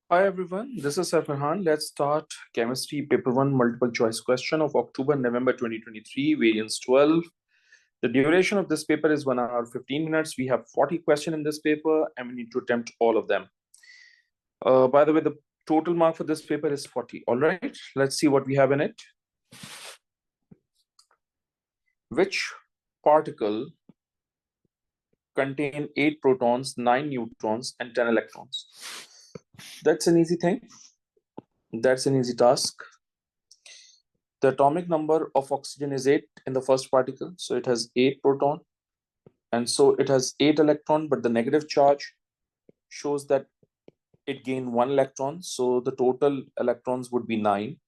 Hi everyone, this is Farhan. Let's start chemistry paper 1 multiple choice question of October-November 2023, variance 12. The duration of this paper is 1 hour 15 minutes. We have 40 questions in this paper and we need to attempt all of them. By the way, the total mark for this paper is 40. All right, let's see what we have in it. Which particle contain 8 protons, 9 neutrons, and 10 electrons? That's an easy thing. That's an easy task. The atomic number of oxygen is 8 in the first particle, so it has 8 proton, and so it has 8 electron, but the negative charge shows that it gained 1 electron, so the total electrons would be 9.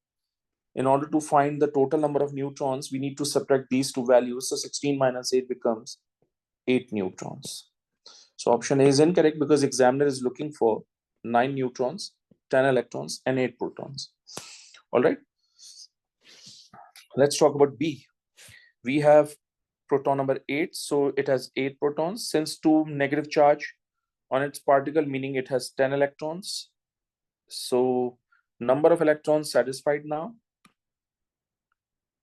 In order to find the total number of neutrons, we need to subtract these two values, so 16 minus 8 becomes 8 neutrons. So option A is incorrect because examiner is looking for 9 neutrons, 10 electrons, and 8 protons. All right. Let's talk about B. We have proton number 8, so it has 8 protons. Since 2 negative charge on its particle, meaning it has 10 electrons. So number of electrons satisfied now.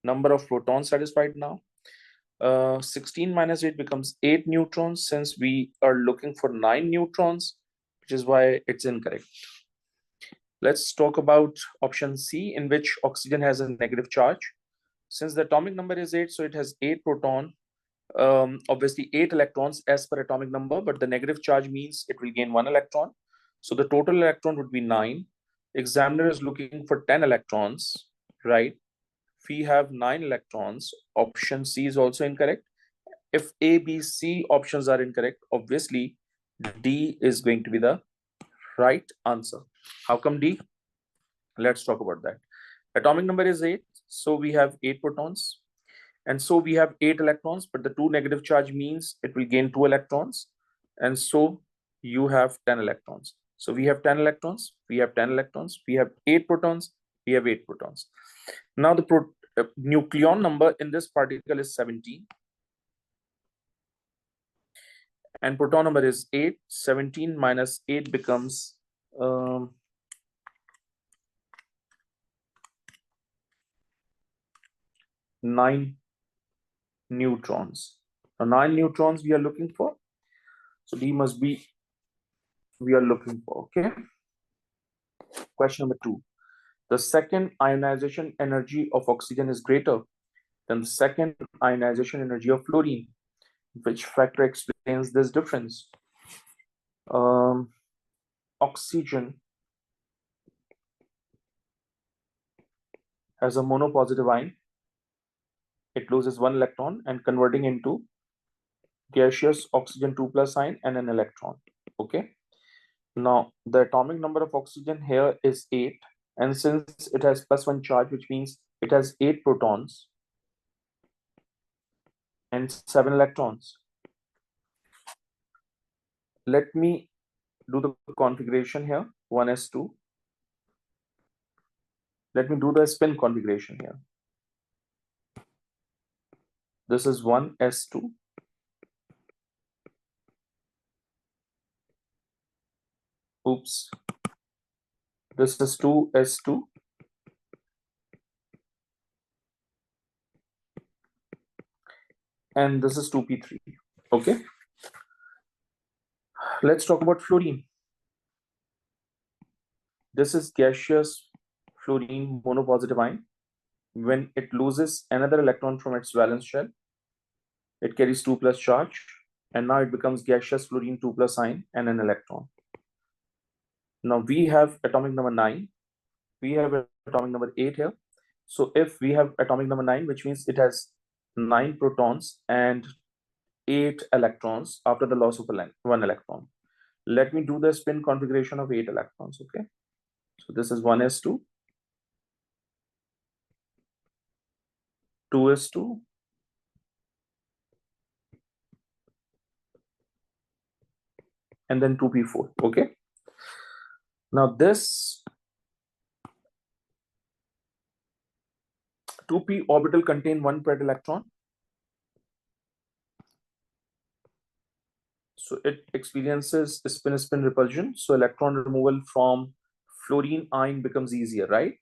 Number of protons satisfied now. 16 minus 8 becomes 8 neutrons since we are looking for 9 neutrons, which is why it's incorrect. Let's talk about option C, in which oxygen has a negative charge. Since the atomic number is 8, so it has 8 proton, obviously 8 electrons as per atomic number, but the negative charge means it will gain 1 electron. So the total electron would be 9. Examiner is looking for 10 electrons, right? We have 9 electrons. Option C is also incorrect. If A, B, C options are incorrect, obviously D is going to be the right answer. How come D? Let's talk about that. Atomic number is 8, so we have 8 protons. And so we have 8 electrons, but the 2 negative charge means it will gain 2 electrons. And so you have 10 electrons. So we have 10 electrons, we have 10 electrons, we have 8 protons, we have 8 protons. Now the nucleon number in this particle is 17. And proton number is 8. 17 minus 8 becomes 9 neutrons. Now 9 neutrons we are looking for. So D must be we are looking for. Okay. Question number 2. The second ionization energy of oxygen is greater than the second ionization energy of fluorine. Which factor explains this difference? Oxygen has a monopositive ion. It loses 1 electron and converting into gaseous oxygen 2 plus ion and an electron. Okay. Now the atomic number of oxygen here is 8, and since it has plus 1 charge, which means it has 8 protons and 7 electrons. Let me do the configuration here, 1s2. Let me do the spin configuration here. This is 1s2. Oops. This is 2s2. And this is 2p3. Okay. Let's talk about fluorine. This is gaseous fluorine monopositive ion. When it loses another electron from its valence shell, it carries 2 plus charge, and now it becomes gaseous fluorine 2 plus ion and an electron. Now we have atomic number 9. We have atomic number 8 here. So if we have atomic number 9, which means it has 9 protons and 8 electrons after the loss of 1 electron. Let me do the spin configuration of 8 electrons. Okay. So this is 1s2, 2s2, and then 2p4. Okay. Now this 2p orbital contain 1 paired electron. So it experiences spin-spin repulsion. So electron removal from fluorine ion becomes easier, right?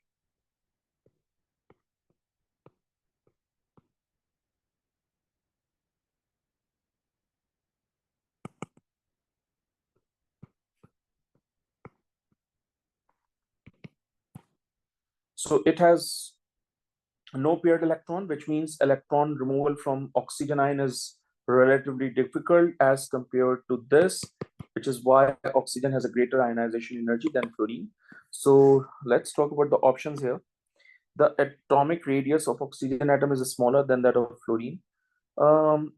So it has no paired electron, which means electron removal from oxygen ion is relatively difficult as compared to this, which is why oxygen has a greater ionization energy than fluorine. So let's talk about the options here. The atomic radius of oxygen atom is smaller than that of fluorine. Um,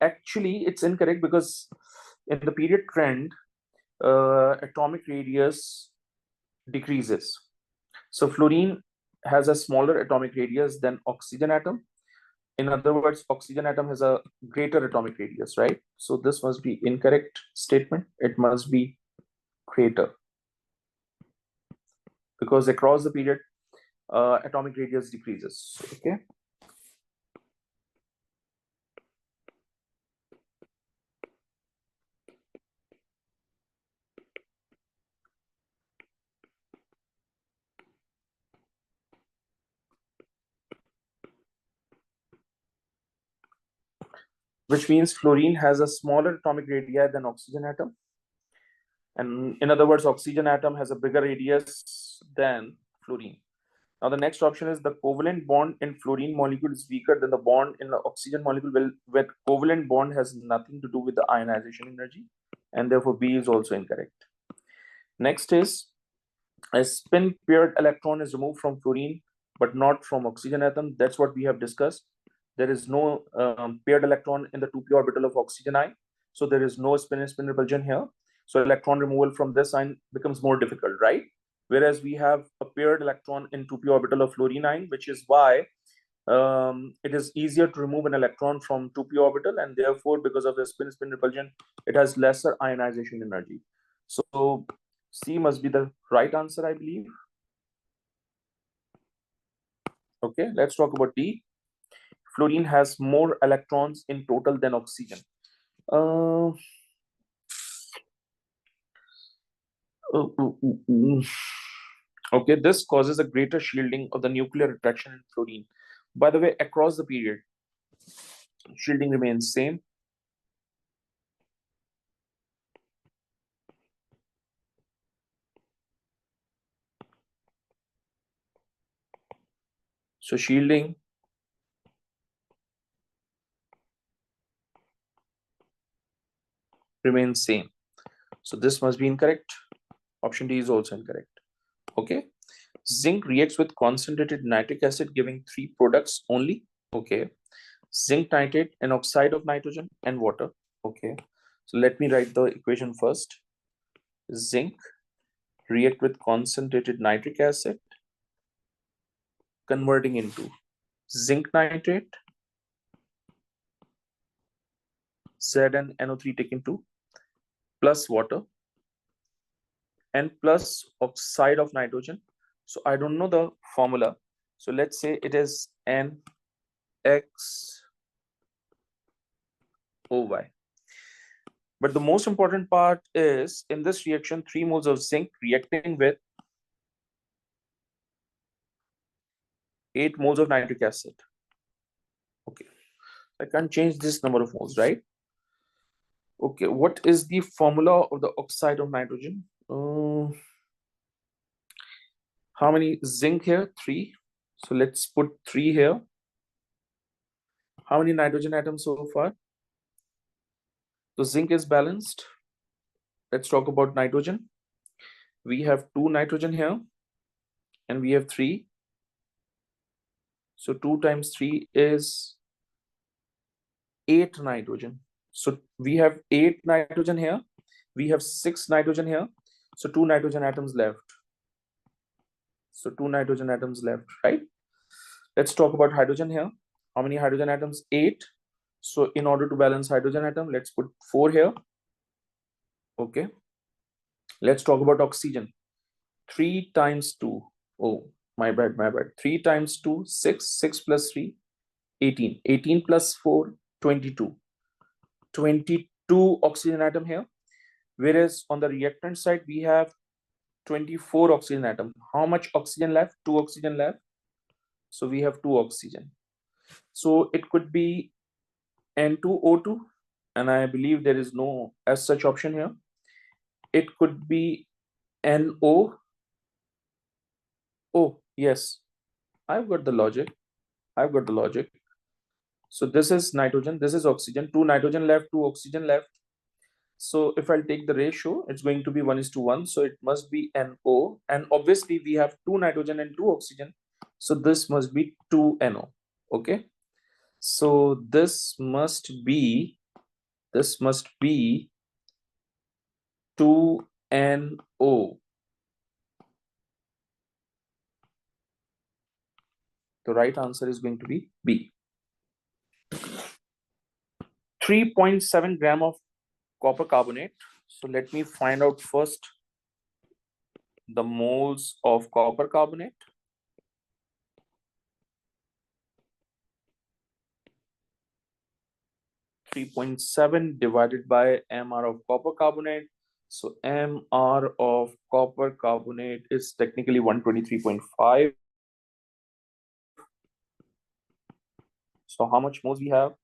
Actually, it's incorrect because in the period trend, atomic radius decreases. So fluorine has a smaller atomic radius than oxygen atom. In other words, oxygen atom has a greater atomic radius, right? So this must be incorrect statement. It must be greater because across the period, atomic radius decreases. Okay. Which means fluorine has a smaller atomic radii than oxygen atom. And in other words, oxygen atom has a bigger radius than fluorine. Now, the next option is the covalent bond in fluorine molecule is weaker than the bond in the oxygen molecule. Well, with covalent bond has nothing to do with the ionization energy, and therefore B is also incorrect. Next is a spin paired electron is removed from fluorine, but not from oxygen atom. That's what we have discussed. There is no paired electron in the 2p orbital of oxygen ion, so there is no spin repulsion here. So electron removal from this ion becomes more difficult, right? Whereas we have a paired electron in 2p orbital of fluorine ion, which is why it is easier to remove an electron from 2p orbital, and therefore, because of the spin repulsion, it has lesser ionization energy. So C must be the right answer, I believe. Okay, let's talk about D. Fluorine has more electrons in total than oxygen. Uh, okay, this causes a greater shielding of the nuclear attraction in fluorine. By the way, across the period, shielding remains same. So shielding remains same. So this must be incorrect. Option D is also incorrect. Okay. Zinc reacts with concentrated nitric acid, giving 3 products only. Okay. Zinc nitrate, an oxide of nitrogen, and water. Okay. So let me write the equation first. Zinc react with concentrated nitric acid, converting into zinc nitrate, ZnNO3 taken 2, plus water, and plus oxide of nitrogen. So I don't know the formula. So let's say it is NXOY. But the most important part is in this reaction, 3 moles of zinc reacting with 8 moles of nitric acid. Okay, I can't change this number of moles, right? Okay, what is the formula of the oxide of nitrogen? How many zinc here? 3. So let's put 3 here. How many nitrogen atoms so far? So zinc is balanced. Let's talk about nitrogen. We have 2 nitrogen here and we have 3. So 2 times 3 is 8 nitrogen. So we have 8 nitrogen here. We have 6 nitrogen here. So 2 nitrogen atoms left. So 2 nitrogen atoms left, right? Let's talk about hydrogen here. How many hydrogen atoms? 8. So in order to balance hydrogen atom, let's put 4 here. Okay. Let's talk about oxygen. 3 times 2. Oh, my bad. 3 times 2, 6. 6 plus 3, 18. 18 plus 4, 22. 22 oxygen atom here. Whereas on the reactant side, we have 24 oxygen atom. How much oxygen left? 2 oxygen left. So we have 2 oxygen. So it could be N2O2, and I believe there is no as such option here. It could be NO. Oh, yes, I've got the logic. I've got the logic. So this is nitrogen, this is oxygen, 2 nitrogen left, 2 oxygen left. So if I'll take the ratio, it's going to be 1:1. So it must be NO. And obviously we have 2 nitrogen and 2 oxygen. So this must be 2NO. Okay. So this must be 2NO. The right answer is going to be B. 3.7 gram of copper carbonate. So let me find out first the moles of copper carbonate. 3.7 divided by mr of copper carbonate. So mr of copper carbonate is technically 123.5. So how much moles we have?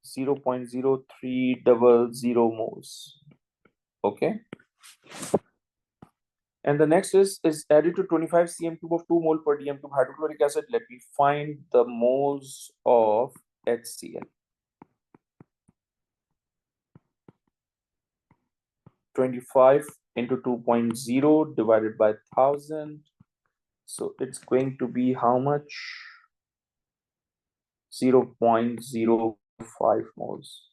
0.0300 moles. Okay. And the next is added to 25 cm cube of 2 mole per dm cube hydrochloric acid. Let me find the moles of HCl. 25 into 2.0 divided by 1000. So it's going to be how much? 0.05 moles.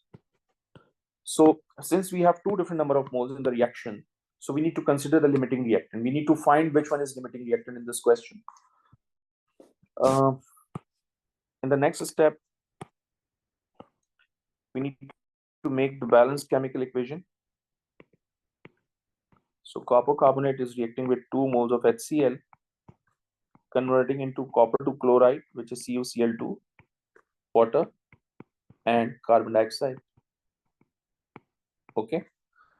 So since we have two different number of moles in the reaction, so we need to consider the limiting reactant. We need to find which one is limiting reactant in this question. In the next step, we need to make the balanced chemical equation. So copper carbonate is reacting with 2 moles of HCl, converting into copper to chloride, which is CuCl2, water, and carbon dioxide. Okay,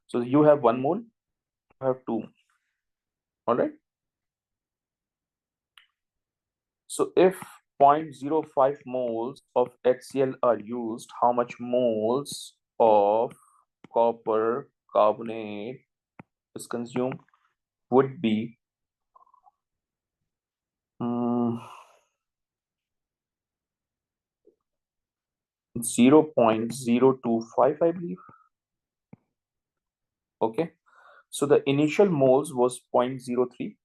so you have 1 mole, you have 2. All right. So if 0.05 moles of HCl are used, how much moles of copper carbonate is consumed? Would be 0.025, I believe. Okay, so the initial moles was 0.03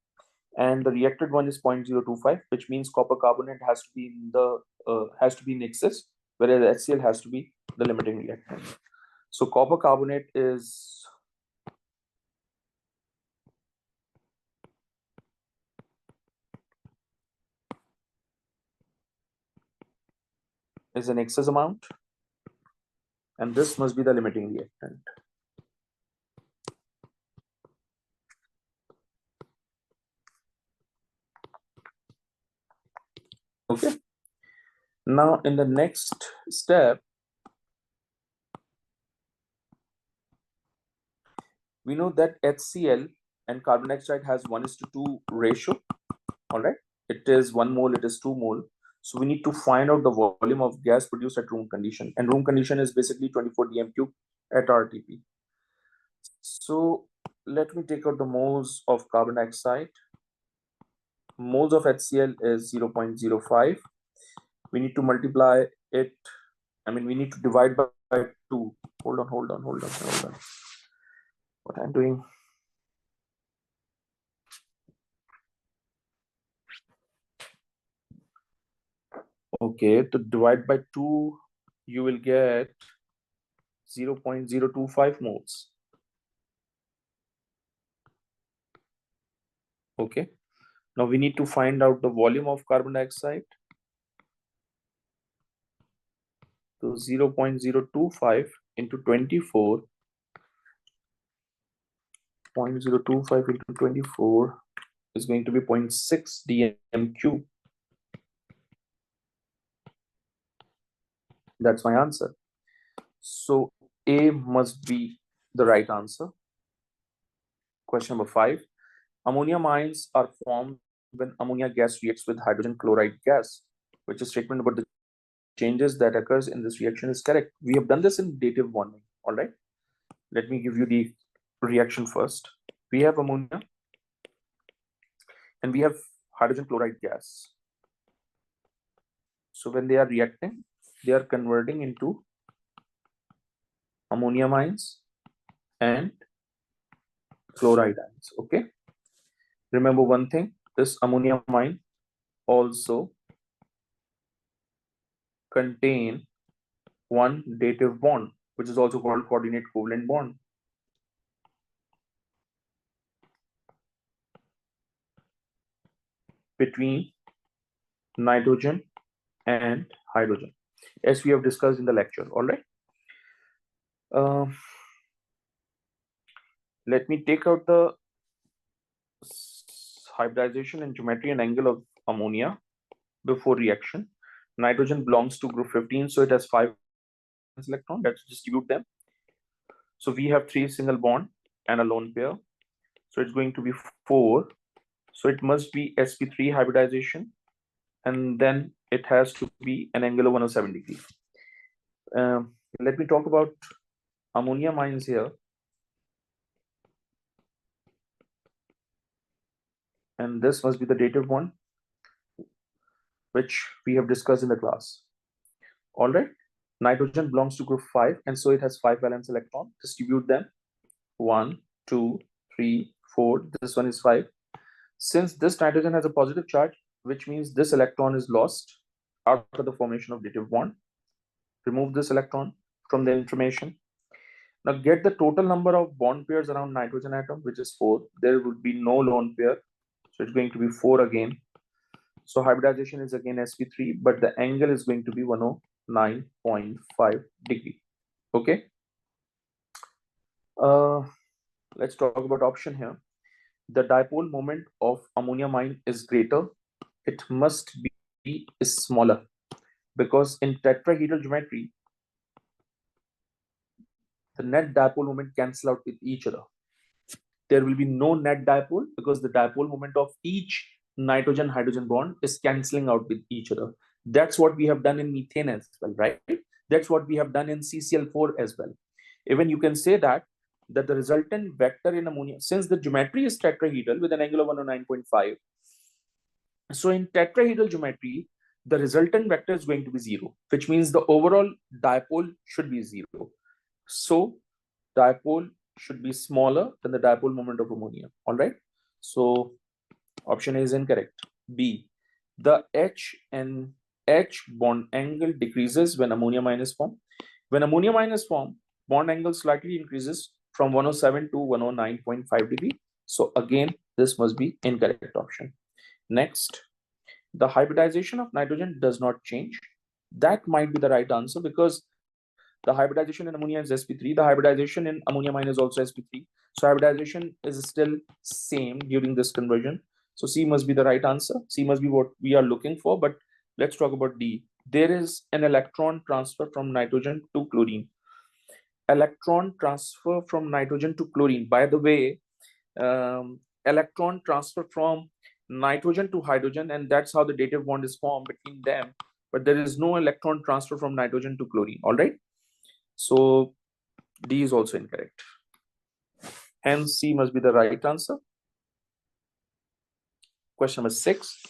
and the reacted one is 0.025, which means copper carbonate has to be in the in excess, whereas HCl has to be the limiting reactant. So copper carbonate is an excess amount, and this must be the limiting reactant. Okay. Now in the next step, we know that HCl and carbon dioxide has 1:2 ratio. All right, it is 1 mole, it is 2 mole. So we need to find out the volume of gas produced at room condition, and room condition is basically 24 dm cube at RTP. So let me take out the moles of carbon dioxide. Moles of HCl is 0.05. We need to multiply it. We need to divide by 2. Hold on. What I'm doing. Okay, to divide by 2, you will get 0.025 moles. Okay, now we need to find out the volume of carbon dioxide. So 0.025 into 24, 0.025 into 24 is going to be 0.6 dm cube. That's my answer. So A must be the right answer. Question number 5. Ammonia ions are formed when ammonia gas reacts with hydrogen chloride gas. Which statement about the changes that occurs in this reaction is correct? We have done this in dative warming. All right. Let me give you the reaction first. We have ammonia and we have hydrogen chloride gas. So when they are reacting, they are converting into ammonium ions and chloride ions. Okay. Remember one thing, this ammonium ion also contain one dative bond, which is also called coordinate covalent bond. Between nitrogen and hydrogen, as we have discussed in the lecture. All right. Let me take out the hybridization and geometry and angle of ammonia before reaction. Nitrogen belongs to group 15, so it has 5 electrons. Let's distribute them. So we have 3 single bond and a lone pair. So it's going to be 4. So it must be sp3 hybridization, and then it has to be an angle of 107 degree. Let me talk about ammonia ions here. And this must be the dative one, which we have discussed in the class. All right. Nitrogen belongs to group 5, and so it has 5 valence electrons. Distribute them. 1, 2, 3, 4. This one is 5. Since this nitrogen has a positive charge, which means this electron is lost after the formation of dative bond. Remove this electron from the information. Now get the total number of bond pairs around nitrogen atom, which is 4. There would be no lone pair, so it's going to be 4 again. So hybridization is again sp3, but the angle is going to be 109.5 degree. Okay. Let's talk about option here. The dipole moment of ammonia ion is greater. It must be smaller, because in tetrahedral geometry, the net dipole moment cancel out with each other. There will be no net dipole because the dipole moment of each nitrogen hydrogen bond is canceling out with each other. That's what we have done in methane as well, right? That's what we have done in CCl4 as well. Even you can say that the resultant vector in ammonia, since the geometry is tetrahedral with an angle of 109.5, so in tetrahedral geometry, the resultant vector is going to be 0, which means the overall dipole should be 0. So dipole should be smaller than the dipole moment of ammonia. All right. So option A is incorrect. B, the H and H bond angle decreases when ammonia ion is formed. When ammonia ion is formed, bond angle slightly increases from 107 to 109.5 degree. So again, this must be incorrect option. Next, the hybridization of nitrogen does not change. That might be the right answer, because the hybridization in ammonia is sp3. The hybridization in ammonia ion is also sp3. So hybridization is still same during this conversion. So C must be the right answer. C must be what we are looking for. But let's talk about D. There is an electron transfer from nitrogen to chlorine. Electron transfer from nitrogen to chlorine. By the way, electron transfer from nitrogen to hydrogen, and that's how the dative bond is formed between them. But there is no electron transfer from nitrogen to chlorine. All right. So D is also incorrect. Hence, C must be the right answer. Question number 6.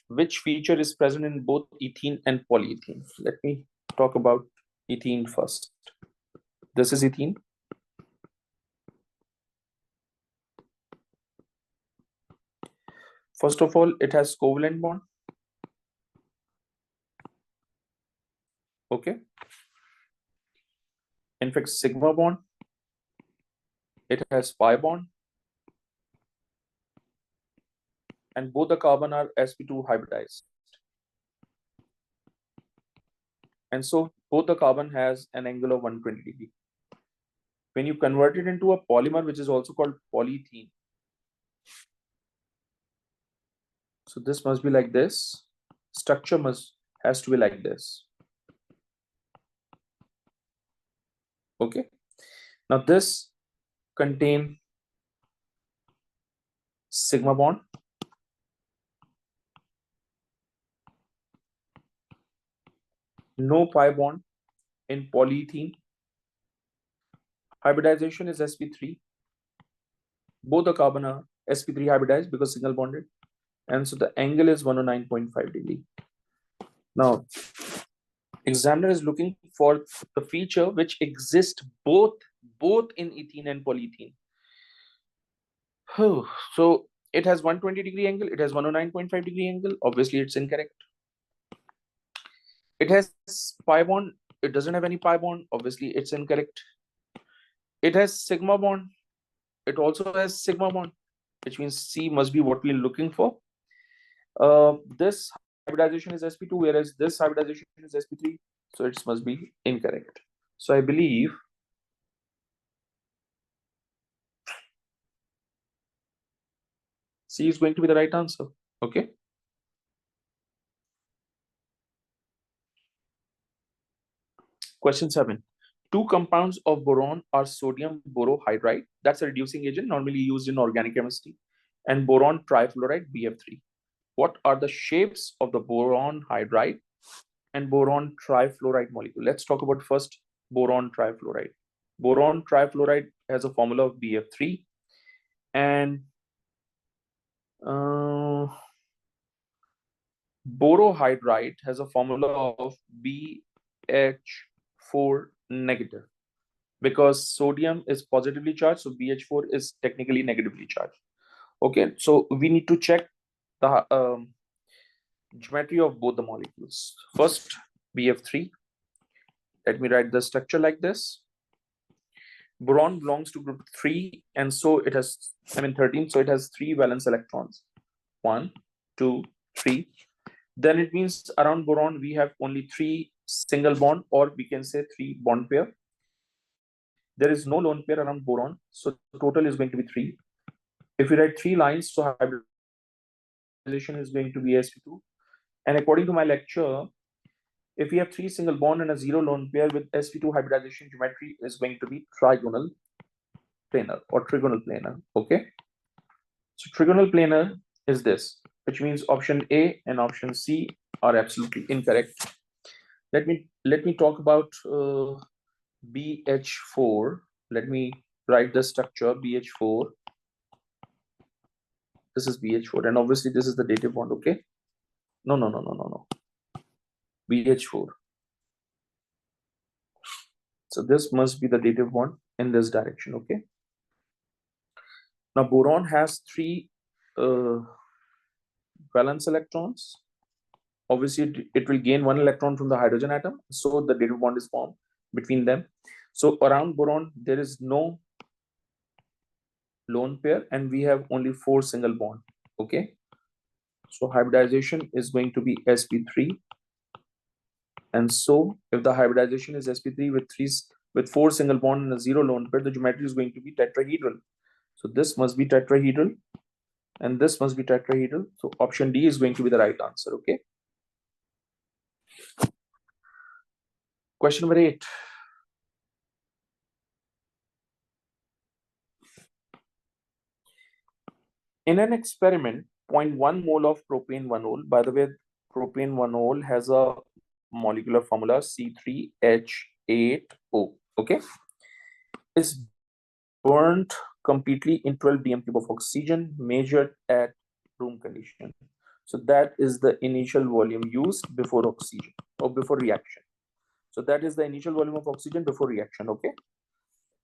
Which feature is present in both ethene and polyethylene? Let me talk about ethene first. This is ethene. First of all, it has covalent bond. Okay. In fact, sigma bond. It has pi bond. And both the carbon are sp2 hybridized. And so both the carbon has an angle of 120 degree. When you convert it into a polymer, which is also called polyethylene, so this must be like this. Structure has to be like this. Okay. Now this contain sigma bond. No pi bond in polyethene. Hybridization is sp3. Both the carbon are sp3 hybridized because single bonded, and so the angle is 109.5 degree. Now, examiner is looking for the feature which exists both in ethene and polyethene. So it has 120 degree angle, it has 109.5 degree angle. Obviously, it's incorrect. It has pi bond, it doesn't have any pi bond. Obviously, it's incorrect. It has sigma bond, it also has sigma bond, which means C must be what we're looking for. This hybridization is sp2, whereas this hybridization is sp3, so it must be incorrect. So I believe C is going to be the right answer. Okay. Question 7. Two compounds of boron are sodium borohydride, that's a reducing agent normally used in organic chemistry, and boron trifluoride, BF3. What are the shapes of the boron hydride and boron trifluoride molecule? Let's talk about first boron trifluoride. Boron trifluoride has a formula of BF3, and borohydride has a formula of BH4 negative, because sodium is positively charged, so BH4 is technically negatively charged. Okay, so we need to check the geometry of both the molecules. First, BF3. Let me write the structure like this. Boron belongs to group 3, and so it has, 13, so it has 3 valence electrons. 1, 2, 3. Then it means around boron we have only 3 single bond, or we can say 3 bond pair. There is no lone pair around boron, so total is going to be 3. If we write 3 lines, so hybridization is going to be sp2. And according to my lecture, if we have 3 single bond and a 0 lone pair with sp2, hybridization geometry is going to be trigonal planar or trigonal planar. Okay, so trigonal planar is this, which means option A and option C are absolutely incorrect. Let me talk about BH4. Let me write the structure BH4. This is BH4, and obviously this is the dative bond. Okay, no, BH4. So this must be the dative bond in this direction. Okay, now boron has 3 valence electrons. Obviously it will gain 1 electron from the hydrogen atom, so the dative bond is formed between them. So around boron there is no lone pair, and we have only 4 single bond. Okay, so hybridization is going to be sp3, and so if the hybridization is sp3 with 4 single bond and a 0 lone pair, the geometry is going to be tetrahedral. So this must be tetrahedral, and this must be tetrahedral. So option D is going to be the right answer. Okay. Question number 8. In an experiment, 0.1 mole of propane 1-ol, by the way, propane 1-ol has a molecular formula C3H8O, okay, is burnt completely in 12 dm cube of oxygen measured at room condition. So that is the initial volume used before oxygen or before reaction. So that is the initial volume of oxygen before reaction. Okay.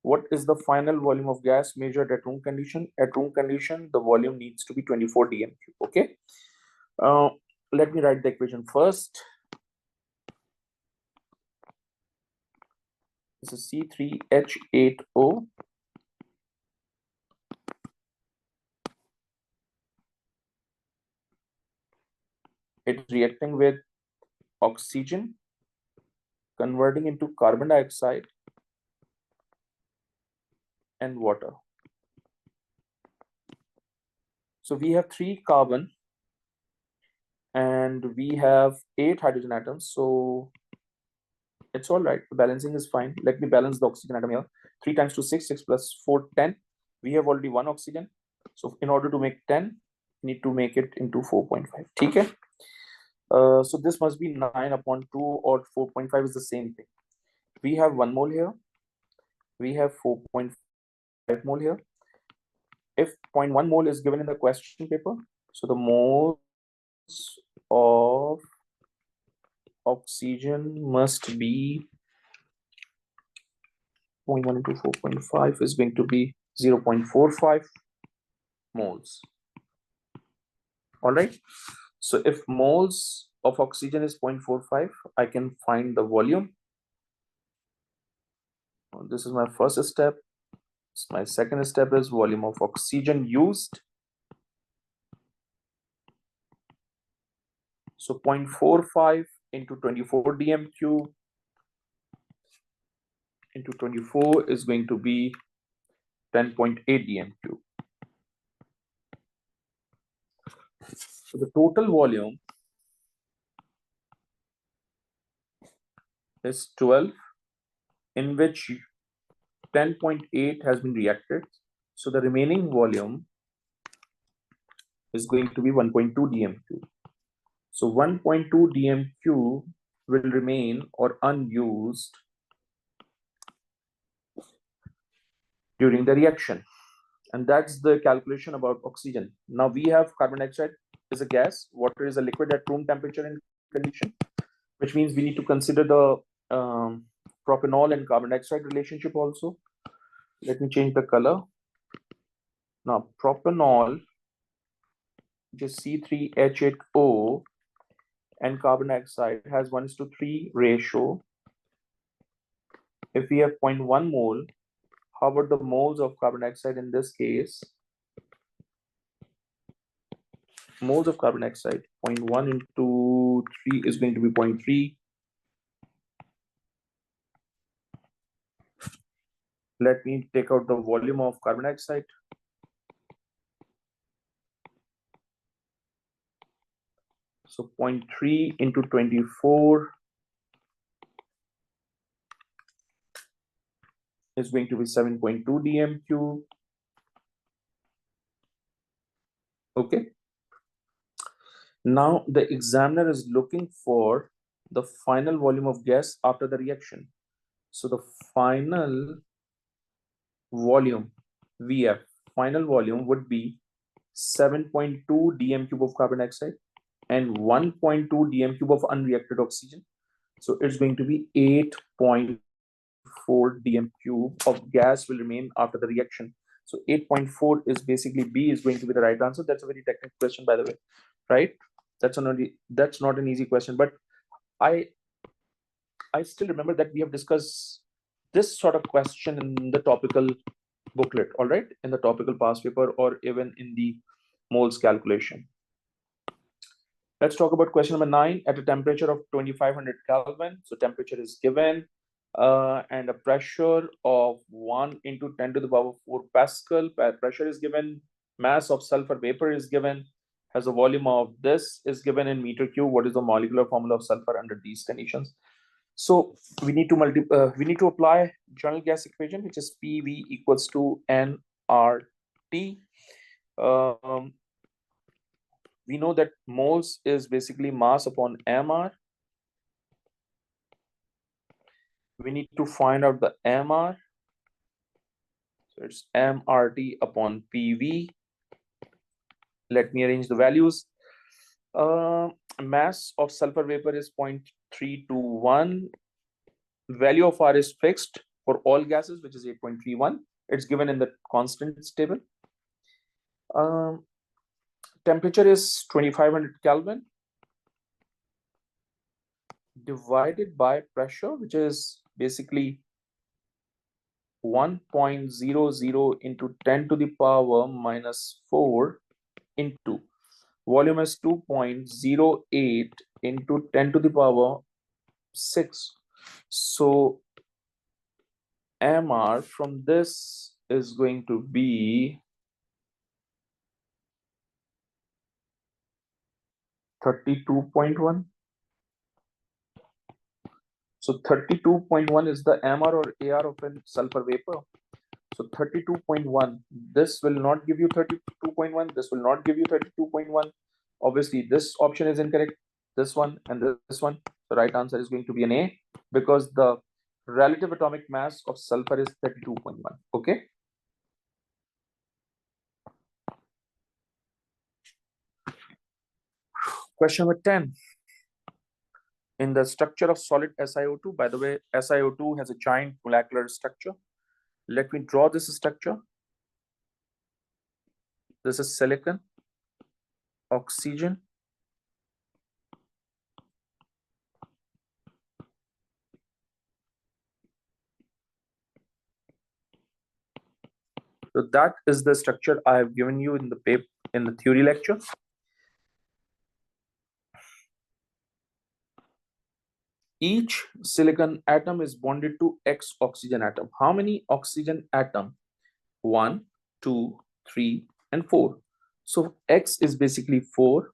What is the final volume of gas measured at room condition? At room condition, the volume needs to be 24 dm cube. Okay. Let me write the equation first. This is C3H8O. It's reacting with oxygen, converting into carbon dioxide and water. So we have 3 carbon and we have 8 hydrogen atoms. So it's all right. The balancing is fine. Let me balance the oxygen atom here. 3 times 2, 6, 6 plus 4, 10. We have already 1 oxygen. So in order to make 10, need to make it into 4.5. Okay. So this must be 9 upon 2 or 4.5 is the same thing. We have 1 mole here. We have 4.5 mole here. If 0.1 mole is given in the question paper, so the moles of oxygen must be 0.1 into 4.5 is going to be 0.45 moles. All right. So if moles of oxygen is 0.45, I can find the volume. This is my first step. My second step is volume of oxygen used. So 0.45 into 24 dm³ into 24 is going to be 10.8 dm³. So the total volume is 12, in which 10.8 has been reacted. So the remaining volume is going to be 1.2 dm³. So 1.2 dm³ will remain or unused during the reaction. And that's the calculation about oxygen. Now we have carbon dioxide is a gas, water is a liquid at room temperature and condition, which means we need to consider the propanol and carbon dioxide relationship also. Let me change the color. Now propanol, which is C3H8O, and carbon dioxide has 1:3 ratio. If we have 0.1 mole, how about the moles of carbon dioxide in this case? Moles of carbon dioxide, 0.1 into 3 is going to be 0.3. Let me take out the volume of carbon dioxide. So 0.3 into 24 is going to be 7.2 dm³. Okay. Now the examiner is looking for the final volume of gas after the reaction. So the final volume, VF, final volume would be 7.2 dm³ of carbon dioxide and 1.2 dm³ of unreacted oxygen. So it's going to be 8.4 dm³ of gas will remain after the reaction. So 8.4 is basically B is going to be the right answer. That's a very technical question, by the way, right? That's not an easy question, but I still remember that we have discussed this sort of question in the topical booklet, all right, in the topical past paper or even in the moles calculation. Let's talk about question number 9. At a temperature of 2500 Kelvin, so temperature is given, and a pressure of 1 into 10 to the power 4 Pascal. Pressure is given, mass of sulfur vapor is given, has a volume of this is given in meter cube. What is the molecular formula of sulfur under these conditions? So we need to apply general gas equation, which is PV equals to nRT. We know that moles is basically mass upon mR. We need to find out the mR. So it's mRT upon PV. Let me arrange the values. Mass of sulfur vapor is 0.321. Value of R is fixed for all gases, which is 8.31. It's given in the constants table. Temperature is 2500 Kelvin divided by pressure, which is basically 1.00 into 10 to the power minus 4 into volume is 2.08 into 10 to the power 6. So MR from this is going to be 32.1. So 32.1 is the MR or AR of a sulfur vapor. So 32.1, this will not give you 32.1, this will not give you 32.1. Obviously, this option is incorrect, this one and this one. The right answer is going to be an A, because the relative atomic mass of sulfur is 32.1. Okay. Question number 10. In the structure of solid SiO2, by the way, SiO2 has a giant molecular structure. Let me draw this structure. This is silicon, oxygen, so that is the structure I have given you in the paper, in the theory lecture. Each silicon atom is bonded to X oxygen atom. How many oxygen atom? 1, 2, 3, and 4. So X is basically 4.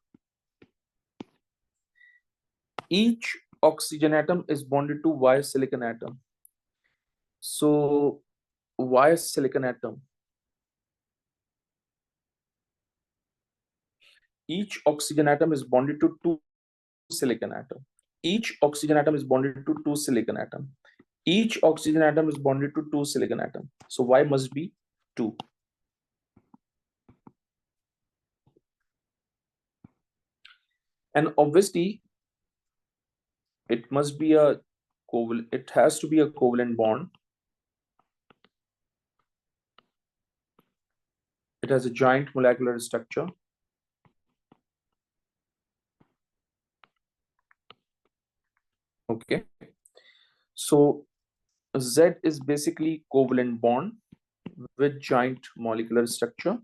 Each oxygen atom is bonded to Y silicon atom. So Y silicon atom. Each oxygen atom is bonded to 2 silicon atom. Each oxygen atom is bonded to 2 silicon atom. Each oxygen atom is bonded to 2 silicon atom. So Y must be 2. And obviously, it must be a covalent, it has to be a covalent bond. It has a giant molecular structure. Okay. So Z is basically covalent bond with giant molecular structure.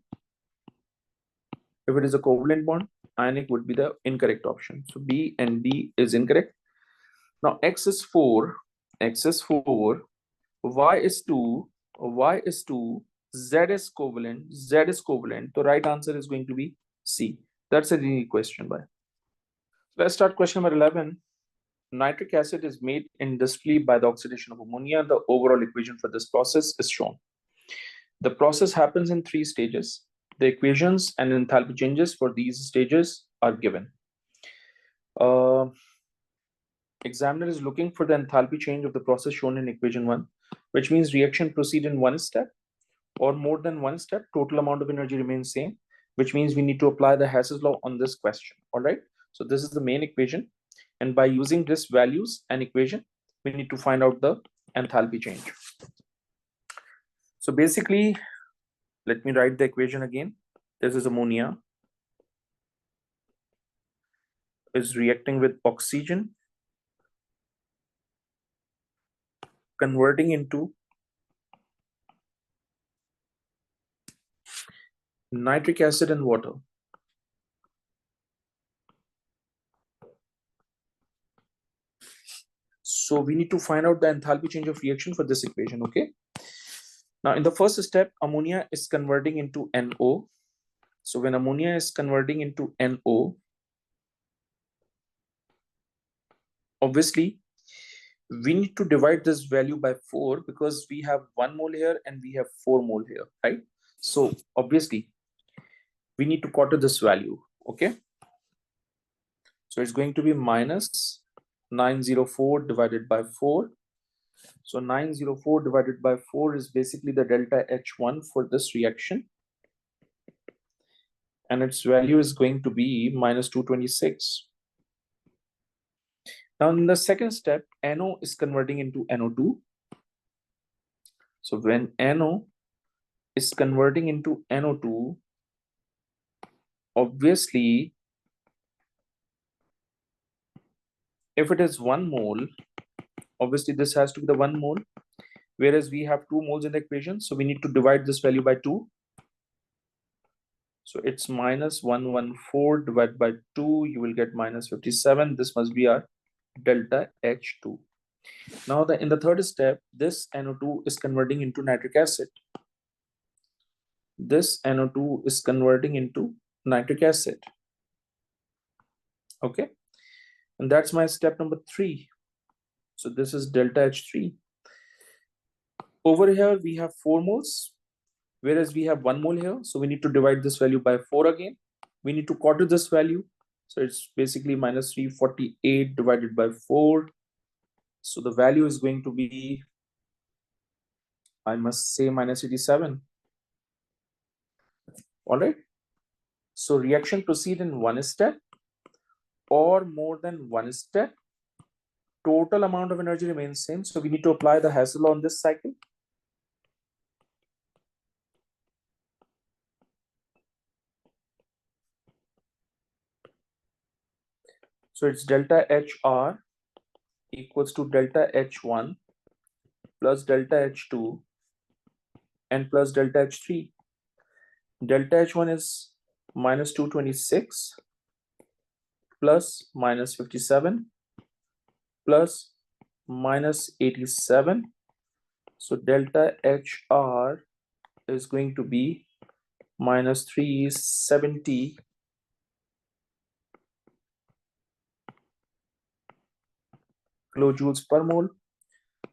If it is a covalent bond, ionic would be the incorrect option. So B and D is incorrect. Now X is 4, X is 4, Y is 2, Y is 2, Z is covalent, Z is covalent. The right answer is going to be C. That's a unique question. By. Let's start question number 11. Nitric acid is made industrially by the oxidation of ammonia. The overall equation for this process is shown. The process happens in 3 stages. The equations and enthalpy changes for these stages are given. Examiner is looking for the enthalpy change of the process shown in equation 1, which means reaction proceed in one step or more than one step, total amount of energy remains same, which means we need to apply the Hess's law on this question. All right. So this is the main equation. And by using this values and equation, we need to find out the enthalpy change. So basically, let me write the equation again. This is ammonia is reacting with oxygen, converting into nitric acid and water. So we need to find out the enthalpy change of reaction for this equation, okay? Now in the first step, ammonia is converting into NO. So when ammonia is converting into NO, obviously we need to divide this value by 4 because we have 1 mole here and we have 4 mole here, right? So obviously we need to quarter this value, okay? So it's going to be minus 904 divided by 4. So 904 divided by 4 is basically the delta H1 for this reaction. And its value is going to be minus 226. Now in the second step, NO is converting into NO2. So when NO is converting into NO2, obviously, if it is 1 mole, obviously this has to be the 1 mole, whereas we have 2 moles in the equation. So we need to divide this value by 2. So it's minus 114 divided by 2, you will get minus 57. This must be our delta H2. Now in the third step, this NO2 is converting into nitric acid. This NO2 is converting into nitric acid. Okay. And that's my step number 3. So this is delta H3. Over here, we have 4 moles. whereas we have 1 mole here. So we need to divide this value by 4 again. We need to quarter this value. So it's basically minus 348 divided by 4. So the value is going to be, I must say, minus 87. All right. So reaction proceed in one step or more than one step. Total amount of energy remains same. So we need to apply the Hassel law on this cycle. So it's delta HR equals to delta H1 plus delta H2 and plus delta H3. Delta H1 is minus 226 plus minus 57 plus minus 87. So delta HR is going to be minus 370 kilojoules per mole.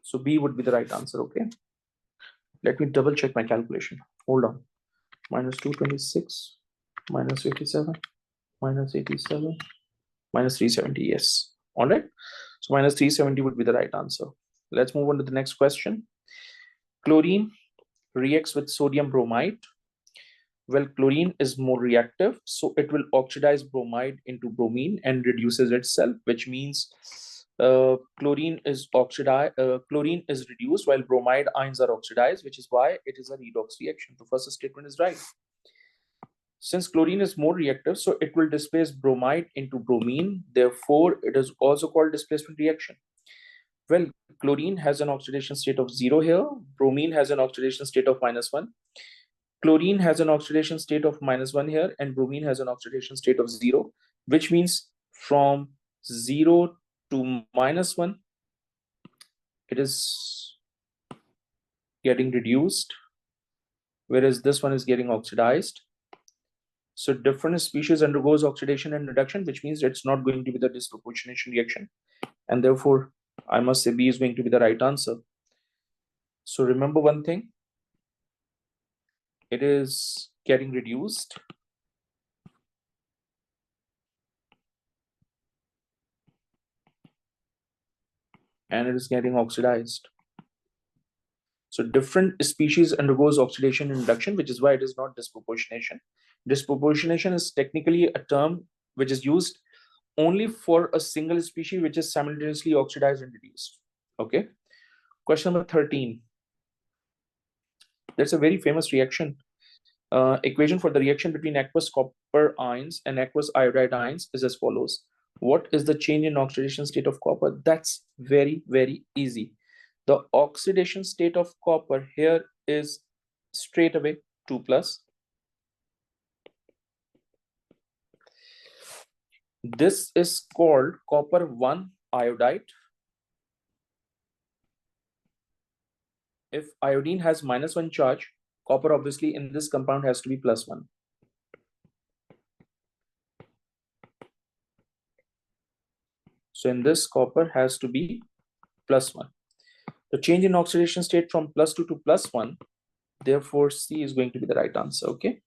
So B would be the right answer. Okay. Let me double check my calculation. Hold on. Minus 226 minus 87 minus 87 minus 370. Yes. All right. So minus 370 would be the right answer. Let's move on to the next question. Chlorine reacts with sodium bromide. Well, chlorine is more reactive, so it will oxidize bromide into bromine and reduces itself, which means chlorine is reduced while bromide ions are oxidized, which is why it is a redox reaction. The first statement is right. Since chlorine is more reactive, so it will displace bromide into bromine. Therefore, it is also called displacement reaction. Well, chlorine has an oxidation state of 0 here. Bromine has an oxidation state of -1. Chlorine has an oxidation state of -1 here, and bromine has an oxidation state of 0, which means from 0 to -1, it is getting reduced, whereas this one is getting oxidized. So different species undergoes oxidation and reduction, which means it's not going to be the disproportionation reaction. And therefore, I must say B is going to be the right answer. So remember one thing, it is getting reduced. And it is getting oxidized. So different species undergoes oxidation and reduction, which is why it is not disproportionation. Disproportionation is technically a term which is used only for a single species which is simultaneously oxidized and reduced. Okay. Question number 13. That's a very famous reaction. Equation for the reaction between aqueous copper ions and aqueous iodide ions is as follows. What is the change in oxidation state of copper? That's very, very easy. The oxidation state of copper here is straight away 2 plus. This is called copper 1 iodide. If iodine has -1 charge, copper obviously in this compound has to be +1. So in this, copper has to be +1. The change in oxidation state from +2 to +1, therefore C is going to be the right answer. Okay.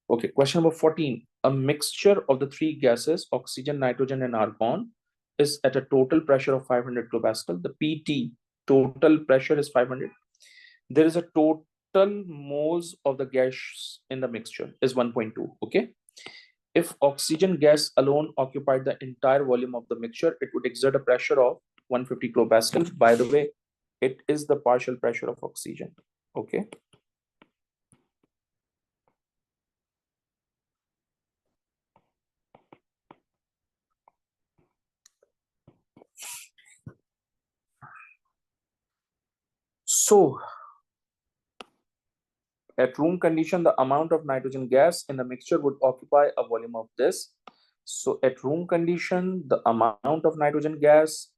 Okay, question number 14. A mixture of the three gases, oxygen, nitrogen, and argon, is at a total pressure of 500 kilopascal. The PT, total pressure, is 500. There is a total moles of the gas in the mixture is 1.2. Okay. If oxygen gas alone occupied the entire volume of the mixture, it would exert a pressure of 150 kilopascal. By the way, it is the partial pressure of oxygen. Okay. So at room condition, the amount of nitrogen gas in the mixture would occupy a volume of this. So at room condition, the amount of nitrogen gas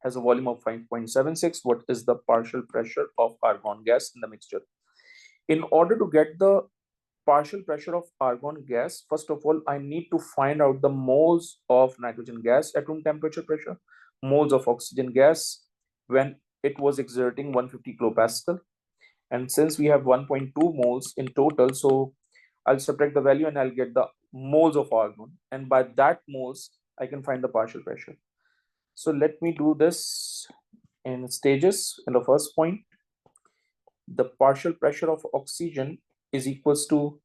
has a volume of 5.76. What is the partial pressure of argon gas in the mixture? In order to get the partial pressure of argon gas, first of all, I need to find out the moles of nitrogen gas at room temperature pressure, moles of oxygen gas when it was exerting 150 kilopascal. And since we have 1.2 moles in total, so I'll subtract the value and I'll get the moles of argon. And by that moles, I can find the partial pressure. So let me do this in stages. In the first point, the partial pressure of oxygen is equals to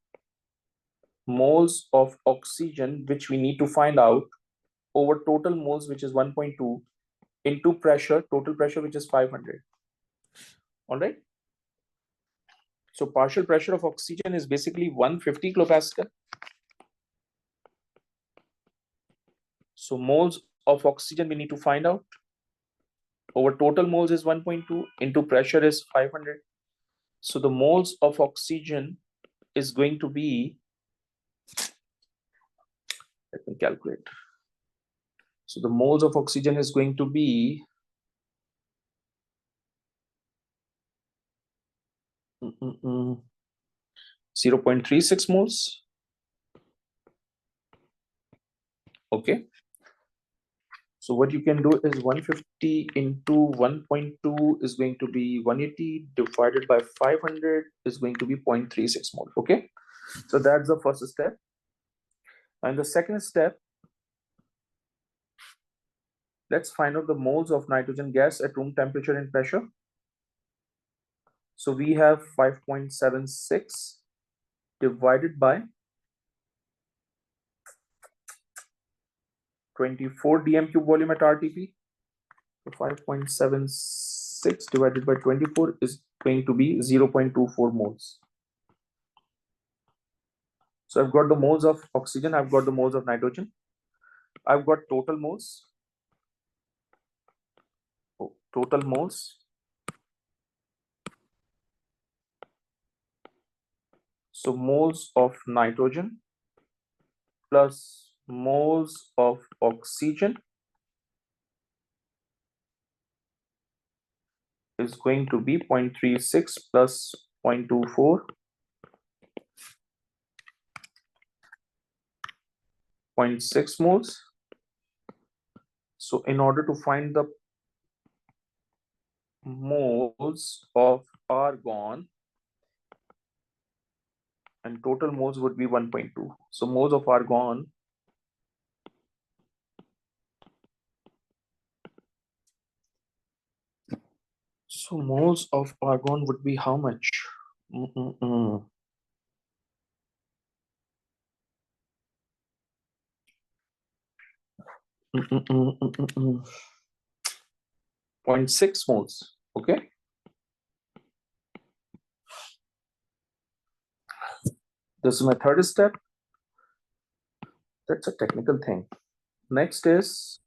moles of oxygen, which we need to find out, over total moles, which is 1.2, into pressure, total pressure, which is 500. All right. So partial pressure of oxygen is basically 150 kilopascal. So moles of oxygen we need to find out. Over total moles is 1.2, into pressure is 500. So the moles of oxygen is going to be, let me calculate. So the moles of oxygen is going to be 0.36 moles. Okay. So what you can do is 150 into 1.2 is going to be 180 divided by 500 is going to be 0.36 mole. Okay. So that's the first step. And the second step, let's find out the moles of nitrogen gas at room temperature and pressure. So we have 5.76 divided by 24 dm cube volume at RTP. So 5.76 divided by 24 is going to be 0.24 moles. So I've got the moles of oxygen, I've got the moles of nitrogen, I've got total moles. Total moles. So moles of nitrogen plus moles of oxygen is going to be 0.36 plus 0.24, 0.6 moles. So in order to find the moles of argon, and total moles would be 1.2. So moles of argon would be how much? 0.6 moles. Okay. This is my third step. That's a technical thing. Next is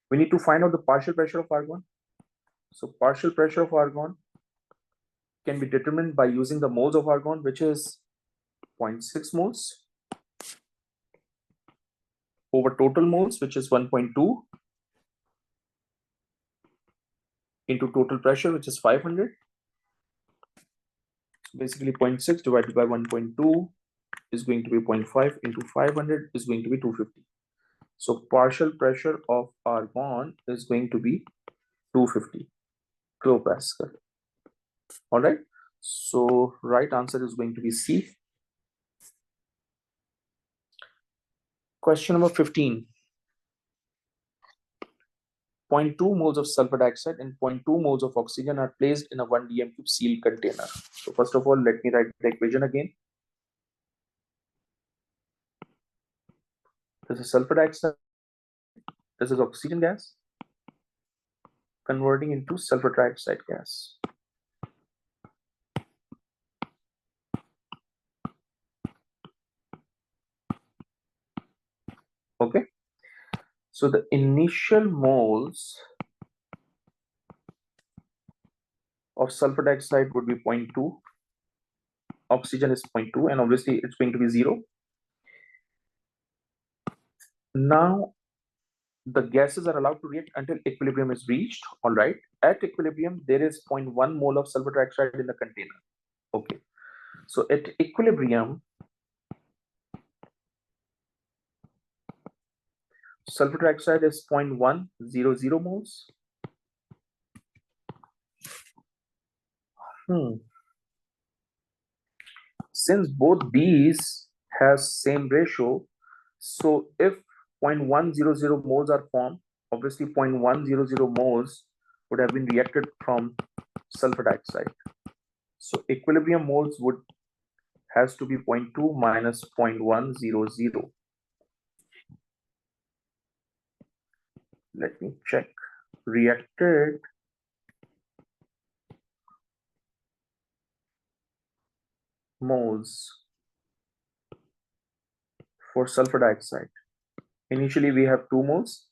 we need to find out the partial pressure of argon. So partial pressure of argon can be determined by using the moles of argon, which is 0.6 moles over total moles, which is 1.2, into total pressure, which is 500. So basically 0.6 divided by 1.2 is going to be 0.5 into 500 is going to be 250. So partial pressure of argon is going to be 250 kilopascal. All right. So right answer is going to be C. Question number 15. 0.2 moles of sulfur dioxide and 0.2 moles of oxygen are placed in a 1 dm cube sealed container. So first of all, let me write the equation again. This is sulfur dioxide. This is oxygen gas converting into sulfur trioxide gas. Okay. So the initial moles of sulfur dioxide would be 0.2, oxygen is 0.2, and obviously it's going to be 0. Now the gases are allowed to react until equilibrium is reached. All right. At equilibrium, there is 0.1 mole of sulfur trioxide in the container. Okay. So at equilibrium, sulfur trioxide is 0.100 moles. Since both these has same ratio, so if 0.100 moles are formed, obviously 0.100 moles would have been reacted from sulfur dioxide. So equilibrium moles would has to be 0.2 minus 0.100. Let me check. Reacted moles for sulfur dioxide. Initially we have 2 moles,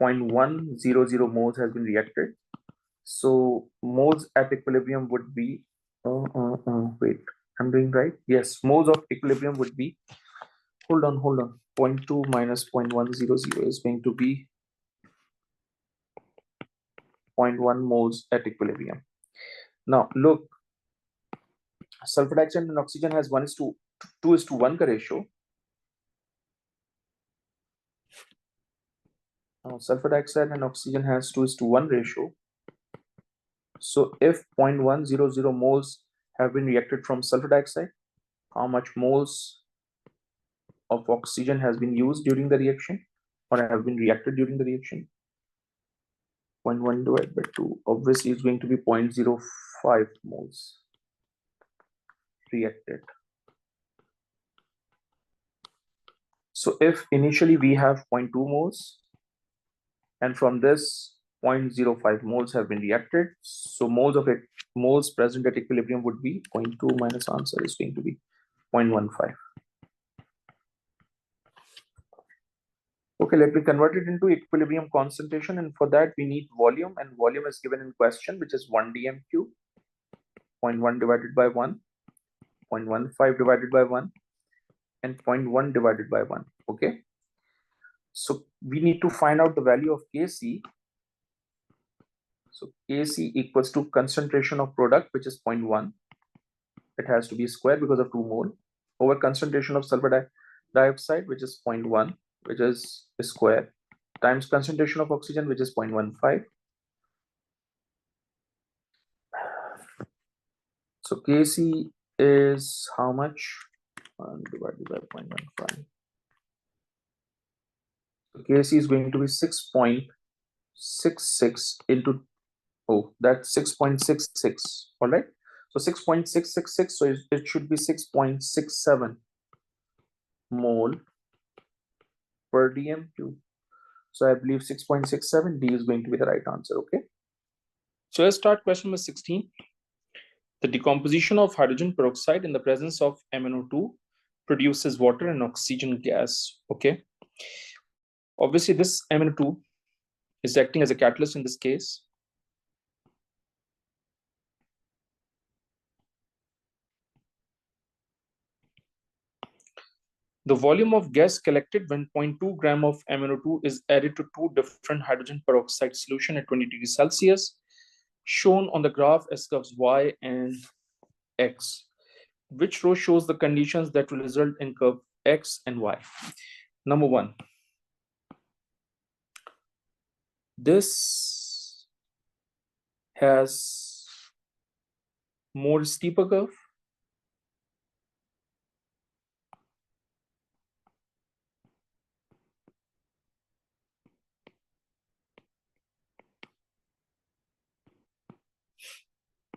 0.100 moles has been reacted. So moles at equilibrium would be, wait, I'm doing right? Yes, moles of equilibrium would be, hold on, 0.2 minus 0.100 is going to be 0.1 moles at equilibrium. Now look, sulfur dioxide and oxygen has 2:1 ka ratio. Now sulfur dioxide and oxygen has 2:1 ratio. So if 0.100 moles have been reacted from sulfur dioxide, how much moles of oxygen has been used during the reaction or have been reacted during the reaction? 0.1 divided by 2, obviously it's going to be 0.05 moles reacted. So if initially we have 0.2 moles and from this 0.05 moles have been reacted, so moles present at equilibrium would be 0.2 minus answer is going to be 0.15. Okay, let me convert it into equilibrium concentration, and for that we need volume, and volume is given in question, which is 1 dm cube, 0.1 divided by 1, 0.15 divided by 1, and 0.1 divided by 1. Okay, so we need to find out the value of Kc. So Kc equals to concentration of product, which is 0.1. It has to be square because of 2 mole, over concentration of sulfur dioxide, which is 0.1, which is square, times concentration of oxygen, which is 0.15. So Kc is how much? 1 divided by 0.15. So Kc is going to be 6.66 into, oh, that's 6.66. All right. So 6.666. So it should be 6.67 mole per dm cube. So I believe 6.67 D is going to be the right answer. Okay. So let's start question number 16. The decomposition of hydrogen peroxide in the presence of MnO2 produces water and oxygen gas. Okay. Obviously, this MnO2 is acting as a catalyst in this case. The volume of gas collected when 0.2 gram of MnO2 is added to 2 different hydrogen peroxide solution at 20 degrees Celsius, shown on the graph as curves Y and X. Which row shows the conditions that will result in curve X and Y? Number 1. This has more steeper curve.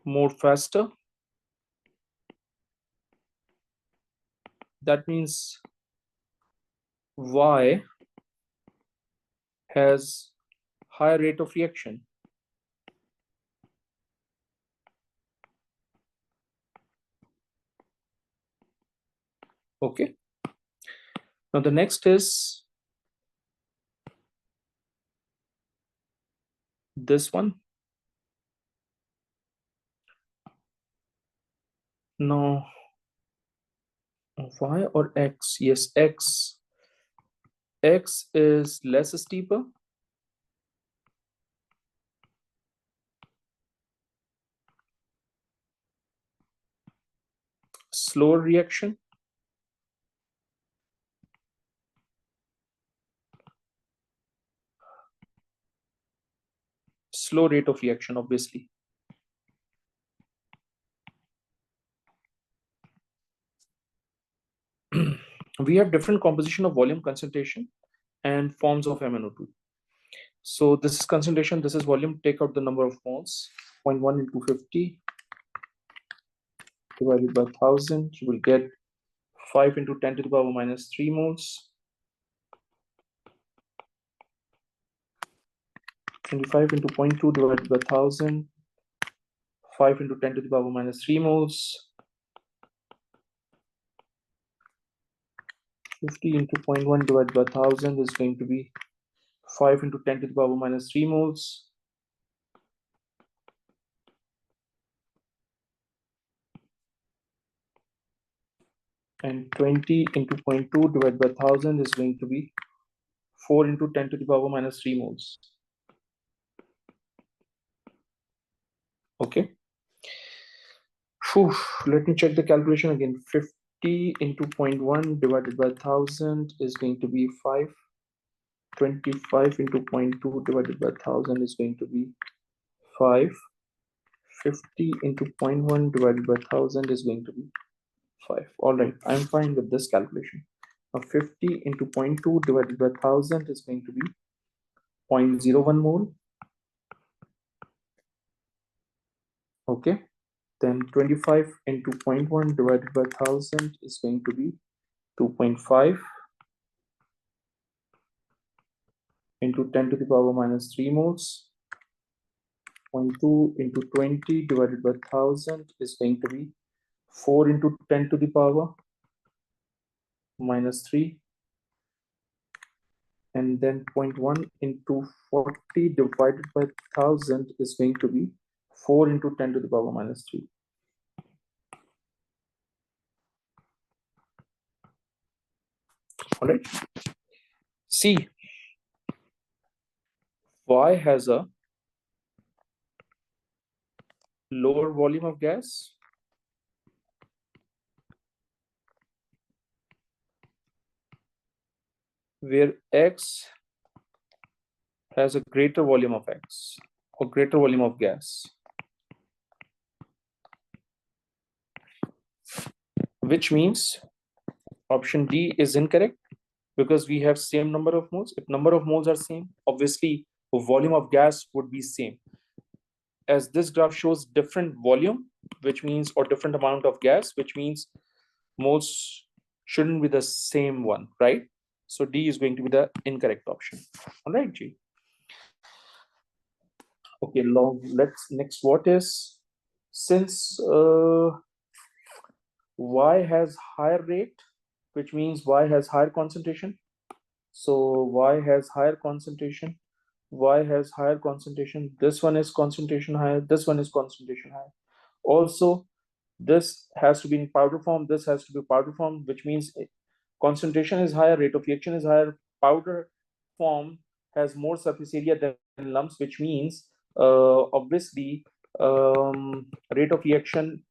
More faster. That means Y has higher rate of reaction. Okay. Now the next is this one. No. Y or X? Yes, X. X is less steeper. Slower reaction. Slow rate of reaction, obviously. we have different composition of volume, concentration, and forms of MnO2. So this is concentration, this is volume. Take out the number of moles. 0.1 into 50 divided by 1000, you will get 5 into 10 to the power minus 3 moles. 25 into 0.2 divided by 1000, 5 into 10 to the power minus 3 moles. 50 into 0.1 divided by 1000 is going to be 5 into 10 to the power minus 3 moles. And 20 into 0.2 divided by 1000 is going to be 4 into 10 to the power minus 3 moles. Okay. Whew. Let me check the calculation again. 50 into 0.1 divided by 1000 is going to be 5. 25 into 0.2 divided by 1000 is going to be 5. 50 into 0.1 divided by 1000 is going to be 5. All right, I'm fine with this calculation. Now 50 into 0.2 divided by 1000 is going to be 0.01 mole. Okay, then 25 into 0.1 divided by 1000 is going to be 2.5 into 10 to the power minus 3 moles. 0.2 into 20 divided by 1000 is going to be 4 into 10 to the power minus 3, and then 0.1 into 40 divided by 1000 is going to be 4 into 10 to the power minus 3. All right. See, Y has a lower volume of gas, where X has a greater volume of X or greater volume of gas, which means option D is incorrect because we have same number of moles. If number of moles are same, obviously the volume of gas would be same. As this graph shows different volume, which means, or different amount of gas, which means moles shouldn't be the same one, right? So D is going to be the incorrect option. All right, G. Okay, long. Let's next. What is, since Y has higher rate, which means Y has higher concentration. So Y has higher concentration. Y has higher concentration. This one is concentration higher. This one is concentration higher. Also, this has to be in powder form. This has to be powder form, which means concentration is higher, rate of reaction is higher. Powder form has more surface area than lumps, which means obviously rate of reaction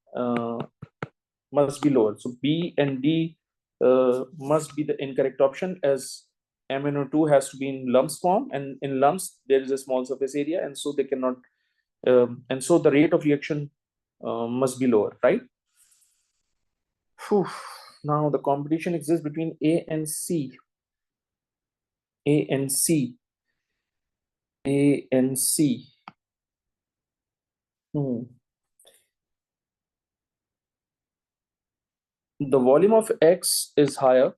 must be lower. So B and D must be the incorrect option, as MnO2 has to be in lumps form, and in lumps there is a small surface area, and so they cannot, and so the rate of reaction must be lower, right? Whew. Now the competition exists between A and C. A and C. A and C. The volume of X is higher,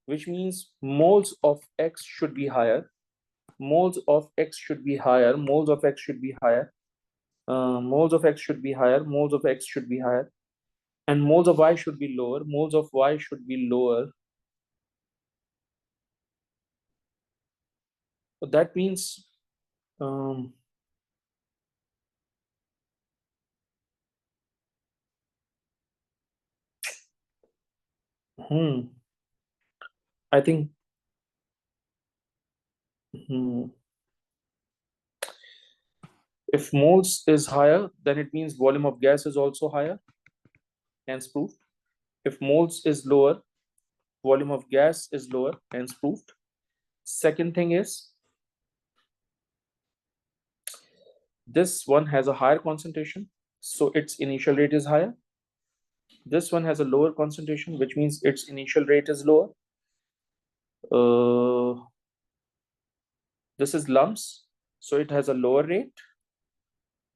which means moles of X should be higher. Moles of X should be higher. Moles of X should be higher. Moles of X should be higher. Moles of X should be higher. And moles of Y should be lower. Moles of Y should be lower. So that means um, I think if moles is higher, then it means volume of gas is also higher. Hence proved. If moles is lower, volume of gas is lower. Hence proved. Second thing is, this one has a higher concentration, so its initial rate is higher. This one has a lower concentration, which means its initial rate is lower. This is lumps, so it has a lower rate.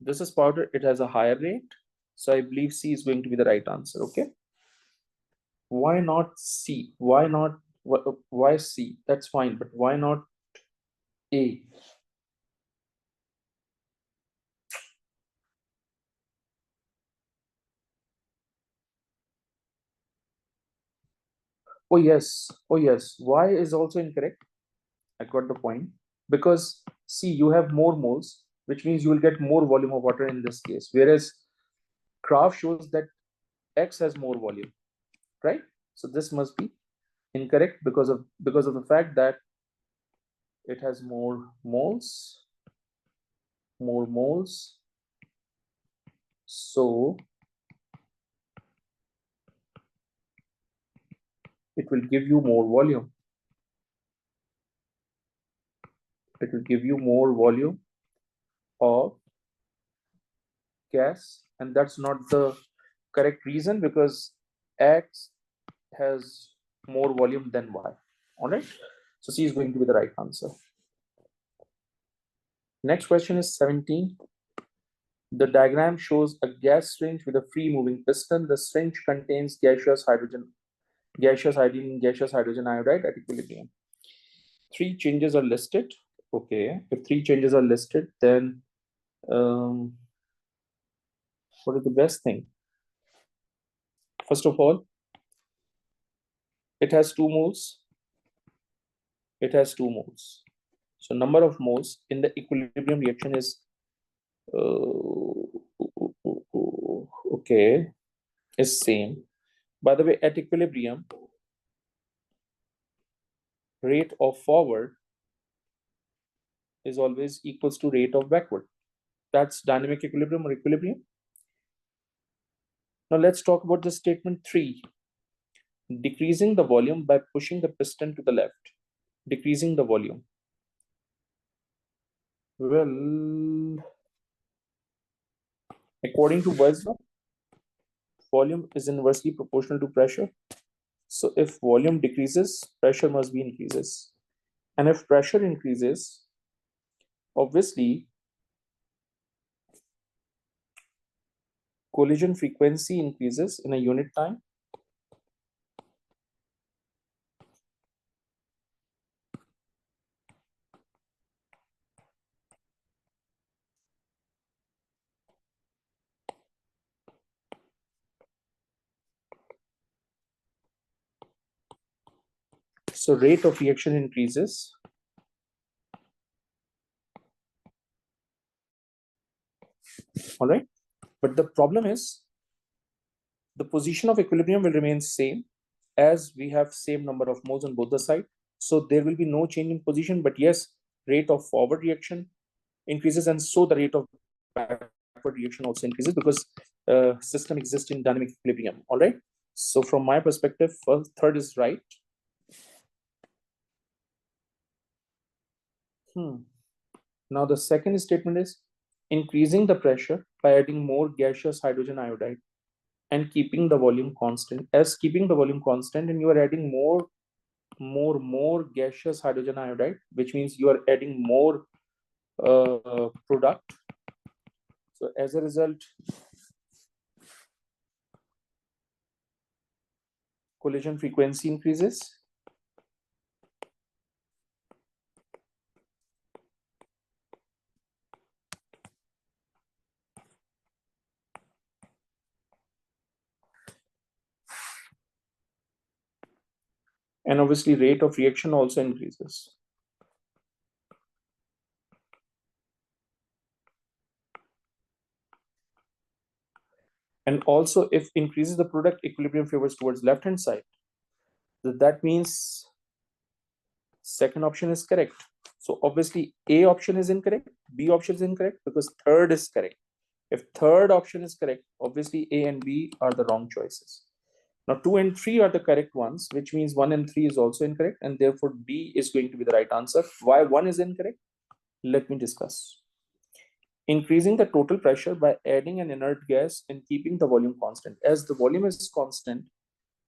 This is powder, it has a higher rate. So I believe C is going to be the right answer. Okay. Why not C? Why not? Why C? That's fine, but why not A? Oh yes. Oh yes. Y is also incorrect. I got the point. Because see, you have more moles, which means you will get more volume of water in this case. Whereas graph shows that X has more volume, right? So this must be incorrect because of the fact that it has more moles. So it will give you more volume. It will give you more volume of gas, and that's not the correct reason because X has more volume than Y. All right. So C is going to be the right answer. Next question is 17. The diagram shows a gas syringe with a free moving piston. The syringe contains gaseous hydrogen iodide at equilibrium. 3 changes are listed. Okay, if 3 changes are listed, then what is the best thing? First of all, it has 2 moles. It has 2 moles. So number of moles in the equilibrium reaction is okay, is same. By the way, at equilibrium, rate of forward is always equals to rate of backward. That's dynamic equilibrium or equilibrium. Now let's talk about the statement 3. Decreasing the volume by pushing the piston to the left. Decreasing the volume. Well, according to Boyle's law, volume is inversely proportional to pressure. So if volume decreases, pressure must be increases. And if pressure increases, obviously collision frequency increases in a unit time. So rate of reaction increases. All right. But the problem is the position of equilibrium will remain same as we have same number of moles on both the sides. So there will be no change in position, but yes, rate of forward reaction increases, and so the rate of backward reaction also increases because system exists in dynamic equilibrium. All right. So from my perspective, third is right. Now the second statement is increasing the pressure by adding more gaseous hydrogen iodide and keeping the volume constant. As keeping the volume constant, and you are adding more gaseous hydrogen iodide, which means you are adding more product. So as a result, collision frequency increases. And obviously rate of reaction also increases. And also if increases the product, equilibrium favors towards left hand side. That means second option is correct. So obviously A option is incorrect, B option is incorrect because third is correct. If third option is correct, obviously A and B are the wrong choices. Now 2 and 3 are the correct ones, which means 1 and 3 is also incorrect, and therefore D is going to be the right answer. Why 1 is incorrect? Let me discuss. increasing the total pressure by adding an inert gas and keeping the volume constant. As the volume is constant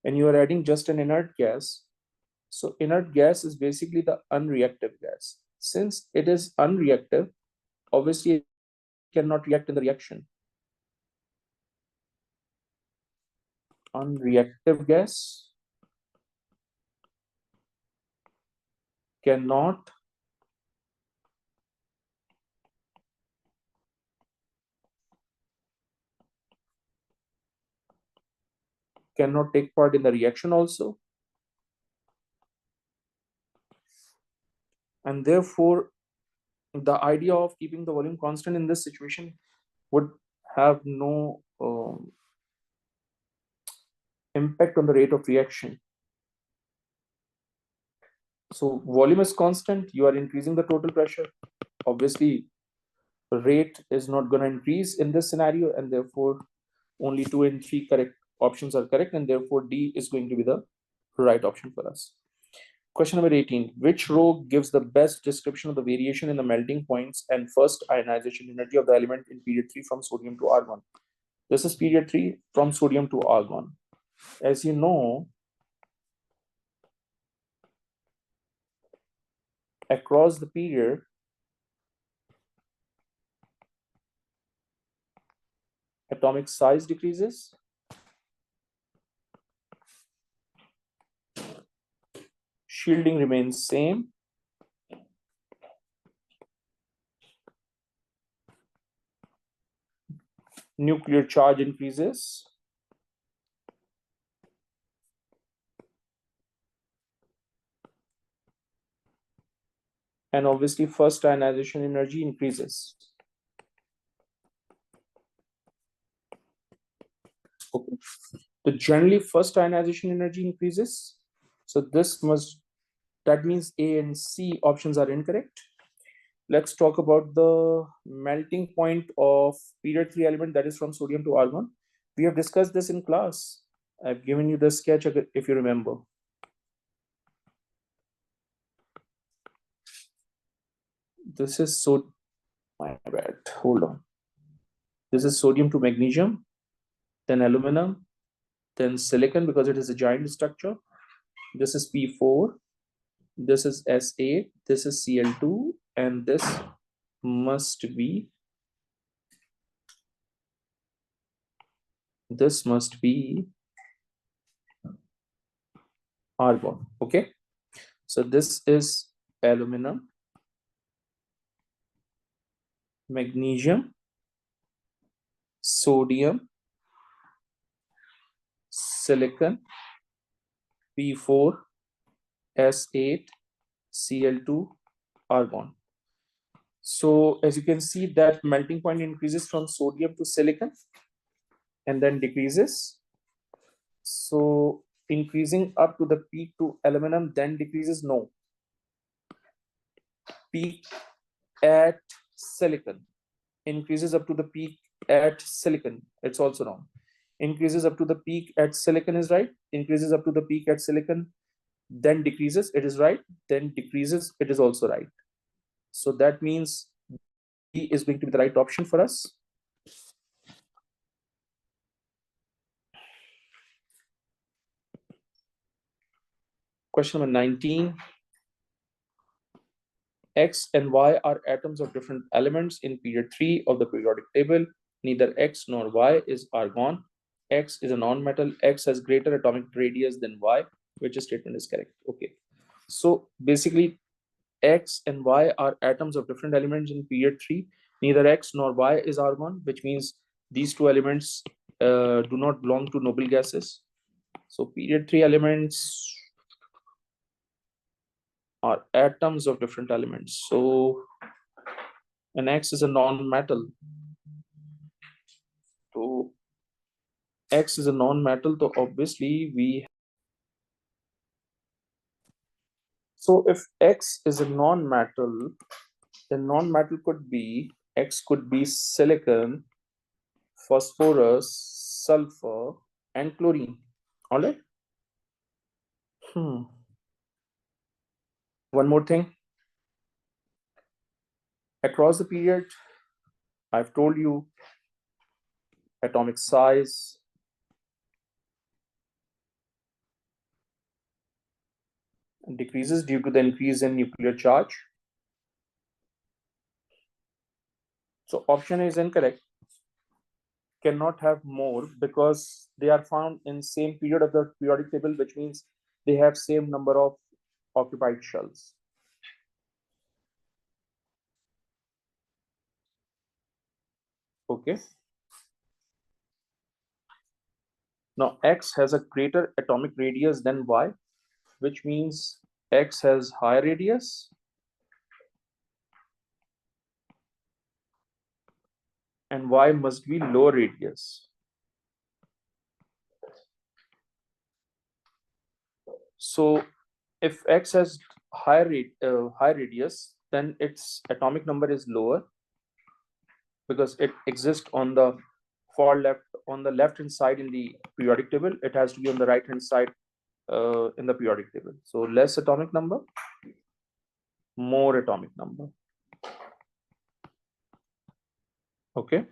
and you are adding just an inert gas, so inert gas is basically the unreactive gas. Since it is unreactive, obviously it cannot react in the reaction. Unreactive gas cannot take part in the reaction also, and therefore the idea of keeping the volume constant in this situation would have no impact on the rate of reaction. So volume is constant, you are increasing the total pressure. Obviously, rate is not going to increase in this scenario, and therefore only 2 and 3 correct options are correct, and therefore D is going to be the right option for us. Question number 18. Which row gives the best description of the variation in the melting points and first ionization energy of the element in period 3 from sodium to argon? This is period 3 from sodium to argon. As you know, across the period, atomic size decreases, shielding remains same, nuclear charge increases, and obviously first ionization energy increases. Okay. So generally first ionization energy increases. So that means A and C options are incorrect. Let's talk about the melting point of period 3 element, that is from sodium to argon. We have discussed this in class. I've given you the sketch if you remember. This is my bad. Hold on. This is sodium to magnesium, then aluminum, then silicon because it is a giant structure. This is P4. This is S8. This is Cl2, and this must be argon. Okay. So this is aluminum, magnesium, sodium, silicon, P4, S8, Cl2, argon. So as you can see, that melting point increases from sodium to silicon and then decreases. So increasing up to the peak to aluminum, then decreases. No. Peak at silicon increases up to the peak at silicon. It's also wrong. Increases up to the peak at silicon is right. Increases up to the peak at silicon, then decreases. It is right. Then decreases. It is also right. So that means D is going to be the right option for us. Question number 19. X and Y are atoms of different elements in period 3 of the periodic table. Neither X nor Y is argon. X is a non-metal. X has greater atomic radius than Y, which statement is correct. Okay. So basically, X and Y are atoms of different elements in period 3. Neither X nor Y is argon, which means these two elements do not belong to noble gases. So period 3 elements are atoms of different elements. So an X is a non-metal. So X is a non-metal, so obviously so if X is a non-metal, then non-metal could be X could be silicon, phosphorus, sulfur, and chlorine. All right. One more thing. Across the period, I've told you atomic size decreases due to the increase in nuclear charge. So option is incorrect. Cannot have more because they are found in same period of the periodic table, which means they have same number of occupied shells. Okay. Now X has a greater atomic radius than Y, which means X has higher radius and Y must be lower radius. So if X has high radius, then its atomic number is lower because it exists on the far left, on the left hand side in the periodic table. It has to be on the right hand side in the periodic table. So less atomic number, more atomic number. Okay.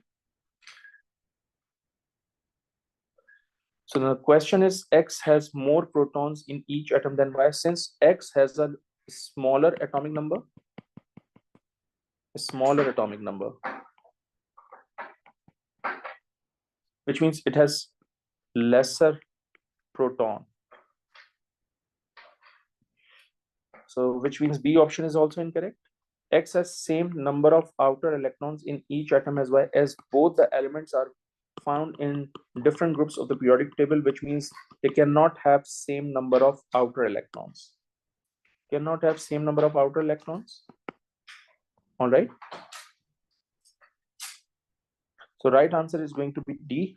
So the question is, X has more protons in each atom than Y. Since X has a smaller atomic number, which means it has lesser proton. So which means B option is also incorrect. X has same number of outer electrons in each atom as Y, as both the elements are found in different groups of the periodic table, which means they cannot have same number of outer electrons. Cannot have same number of outer electrons. All right. So right answer is going to be D.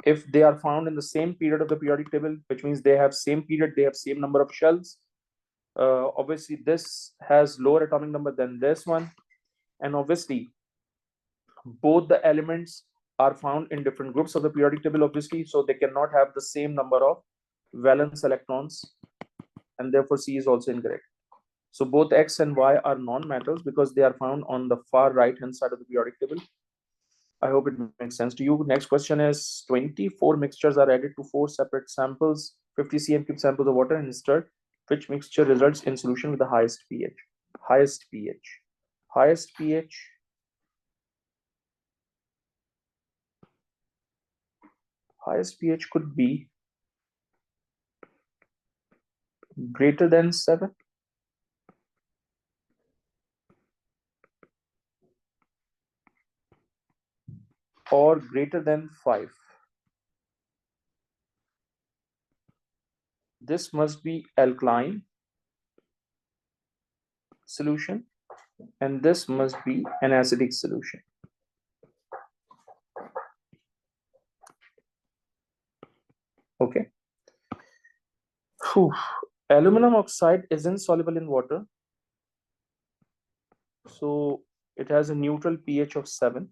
If they are found in the same period of the periodic table, which means they have same period, they have same number of shells. Obviously, this has lower atomic number than this one, and obviously, both the elements are found in different groups of the periodic table. Obviously, so they cannot have the same number of valence electrons, and therefore C is also incorrect. So both X and Y are non-metals because they are found on the far right hand side of the periodic table. I hope it makes sense to you. Next question is 24 mixtures are added to 4 separate samples, 50 cm³ samples of water and stirred. Which mixture results in solution with the highest pH? Highest pH. Highest pH. Highest pH could be greater than 7 or greater than 5. This must be alkaline solution and this must be an acidic solution. Okay. Whew. Aluminum oxide is insoluble in water. So it has a neutral pH of 7.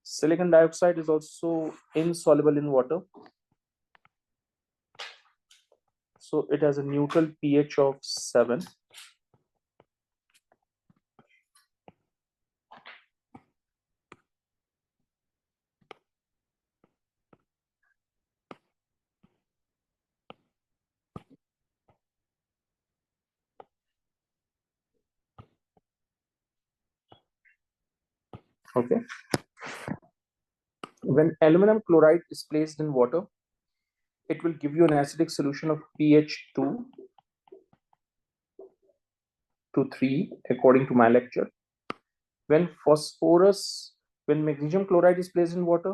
Silicon dioxide is also insoluble in water. So it has a neutral pH of 7. Okay. When aluminum chloride is placed in water, it will give you an acidic solution of pH 2 to 3 according to my lecture. When magnesium chloride is placed in water,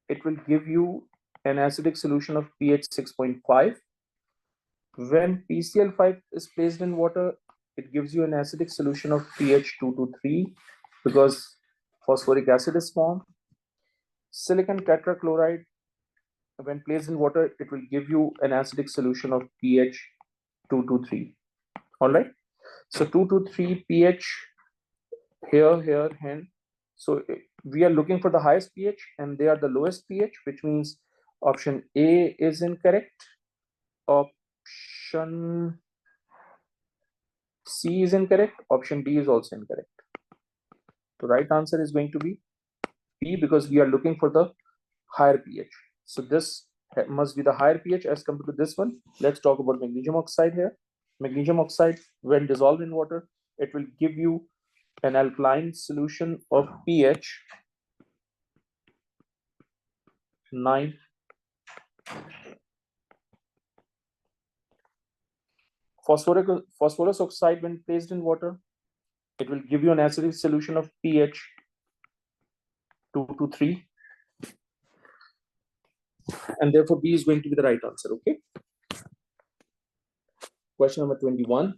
it will give you an acidic solution of pH 6.5. When PCl5 is placed in water, it gives you an acidic solution of pH 2 to 3 because phosphoric acid is formed. Silicon tetrachloride, when placed in water, it will give you an acidic solution of pH 2 to 3. All right. So 2 to 3 pH here, and so we are looking for the highest pH and they are the lowest pH, which means option A is incorrect. Option C is incorrect. Option D is also incorrect. The right answer is going to be B, because we are looking for the higher pH. So this must be the higher pH as compared to this one. Let's talk about magnesium oxide here. Magnesium oxide, when dissolved in water, it will give you an alkaline solution of pH 9. Phosphorus oxide, when placed in water, it will give you an acidic solution of pH 2 to 3. And therefore, B is going to be the right answer. Okay. Question number 21.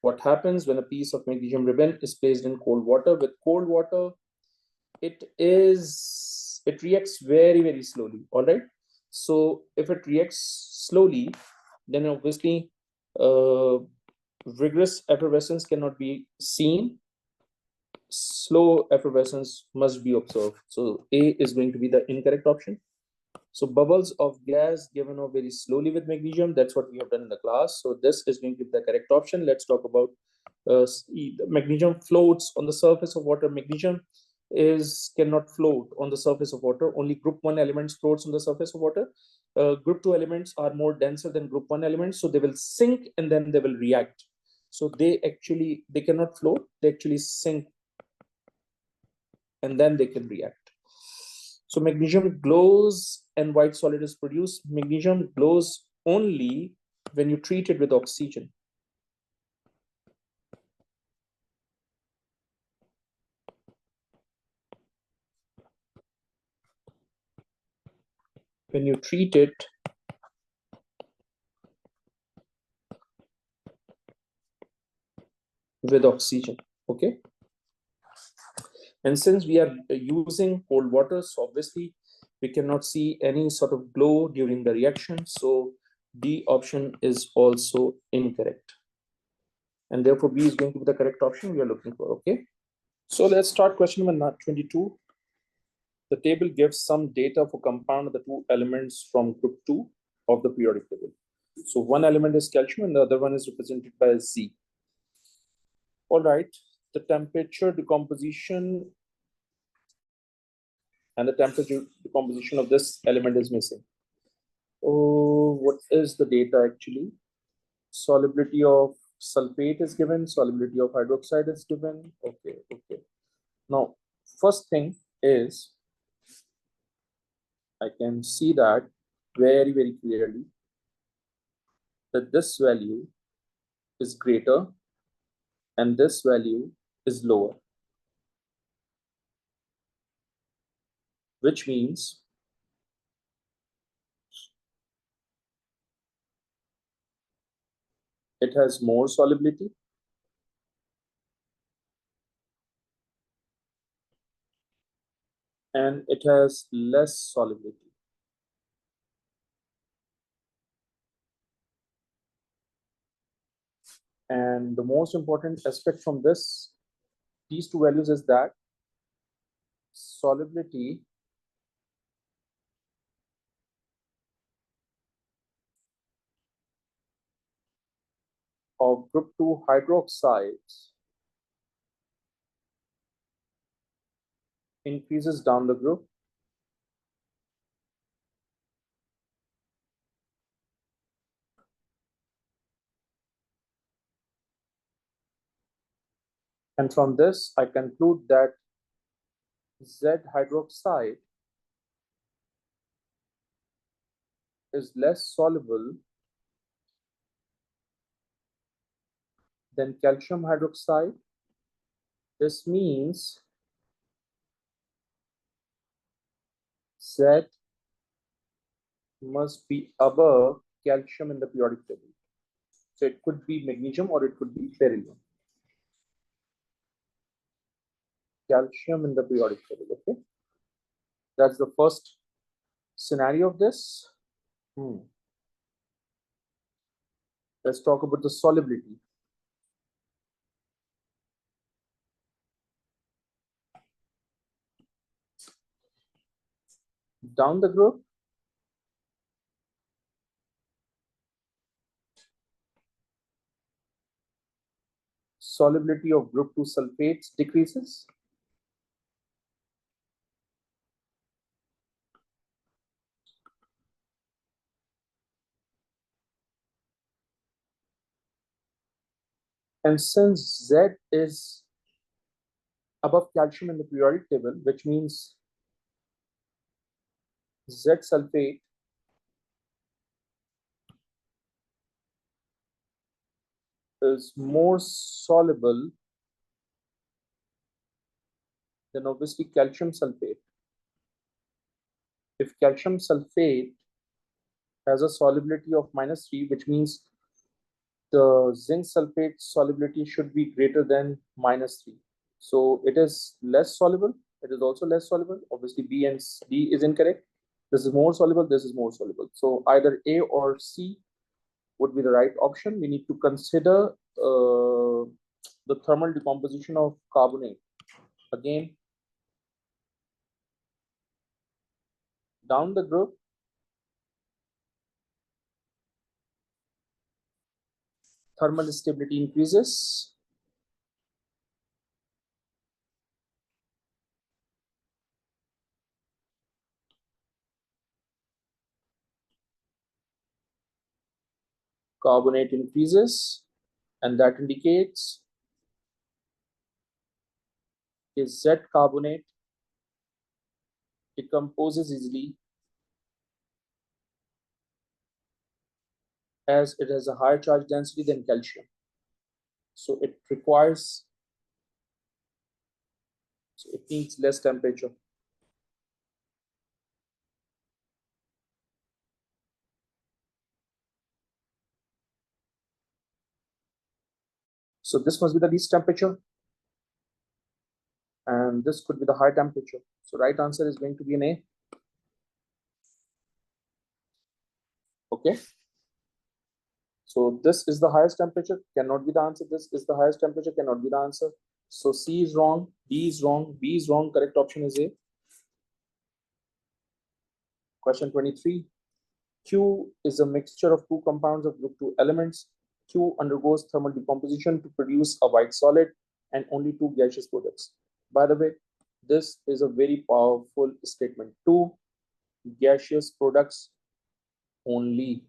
What happens when a piece of magnesium ribbon is placed in cold water? With cold water, it reacts very, very slowly. All right. So if it reacts slowly, then obviously rigorous effervescence cannot be seen. Slow effervescence must be observed. So A is going to be the incorrect option. So bubbles of gas given off very slowly with magnesium. That's what we have done in the class. So this is going to be the correct option. Let's talk about magnesium floats on the surface of water. Magnesium cannot float on the surface of water. Only group 1 elements floats on the surface of water. Group 2 elements are more denser than group 1 elements, so they will sink and then they will react. So they cannot float. They actually sink and then they can react. So magnesium glows and white solid is produced. Magnesium glows only when you treat it with oxygen. When you treat it with oxygen, okay? And since we are using cold water, so obviously we cannot see any sort of glow during the reaction. So D option is also incorrect. And therefore B is going to be the correct option we are looking for, okay? So let's start question number 22. The table gives some data for compound of the 2 elements from group 2 of the periodic table. So one element is calcium and the other one is represented by Z. All right, the temperature decomposition and the temperature decomposition of this element is missing. Oh, what is the data actually? Solubility of sulfate is given, solubility of hydroxide is given. Okay, okay. Now, first thing is, I can see that very, very clearly that this value is greater and this value is lower, which means it has more solubility and it has less solubility. And the most important aspect from these two values is that solubility of group 2 hydroxides increases down the group, and from this I conclude that Z hydroxide is less soluble than calcium hydroxide. This means Z must be above calcium in the periodic table. So it could be magnesium or it could be beryllium. Calcium in the periodic table, okay? That's the first scenario of this. Let's talk about the solubility. Down the group, solubility of group 2 sulfates decreases. And since Z is above calcium in the periodic table, which means Z sulfate is more soluble than obviously calcium sulfate. If calcium sulfate has a solubility of -3, which means the zinc sulfate solubility should be greater than -3. So it is less soluble. It is also less soluble. Obviously, B and D is incorrect. This is more soluble. This is more soluble. So either A or C would be the right option. We need to consider the thermal decomposition of carbonate. Again, down the group, thermal stability increases. Carbonate increases, and that indicates is Z carbonate decomposes easily as it has a higher charge density than calcium. So it requires, so it needs less temperature. So this must be the least temperature, and this could be the high temperature. So right answer is going to be an A. Okay. So this is the highest temperature, cannot be the answer. This is the highest temperature, cannot be the answer. So C is wrong, D is wrong, B is wrong. Correct option is A. Question 23. Q is a mixture of two compounds of group 2 elements. Q undergoes thermal decomposition to produce a white solid and only two gaseous products. By the way, this is a very powerful statement. Two gaseous products only.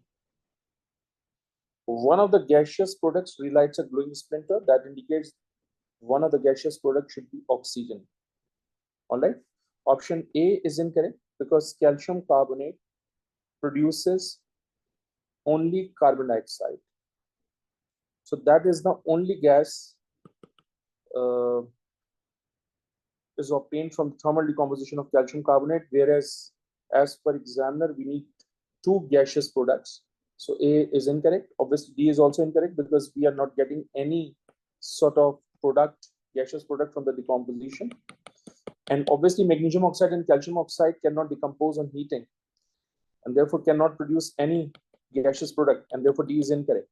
One of the gaseous products relights a glowing splinter that indicates one of the gaseous products should be oxygen. All right. Option A is incorrect because calcium carbonate produces only carbon dioxide. So that is the only gas uh, is obtained from thermal decomposition of calcium carbonate, whereas as per examiner, we need two gaseous products. So A is incorrect. Obviously, D is also incorrect because we are not getting any sort of product, gaseous product from the decomposition. And obviously, magnesium oxide and calcium oxide cannot decompose on heating and therefore cannot produce any gaseous product, and therefore D is incorrect.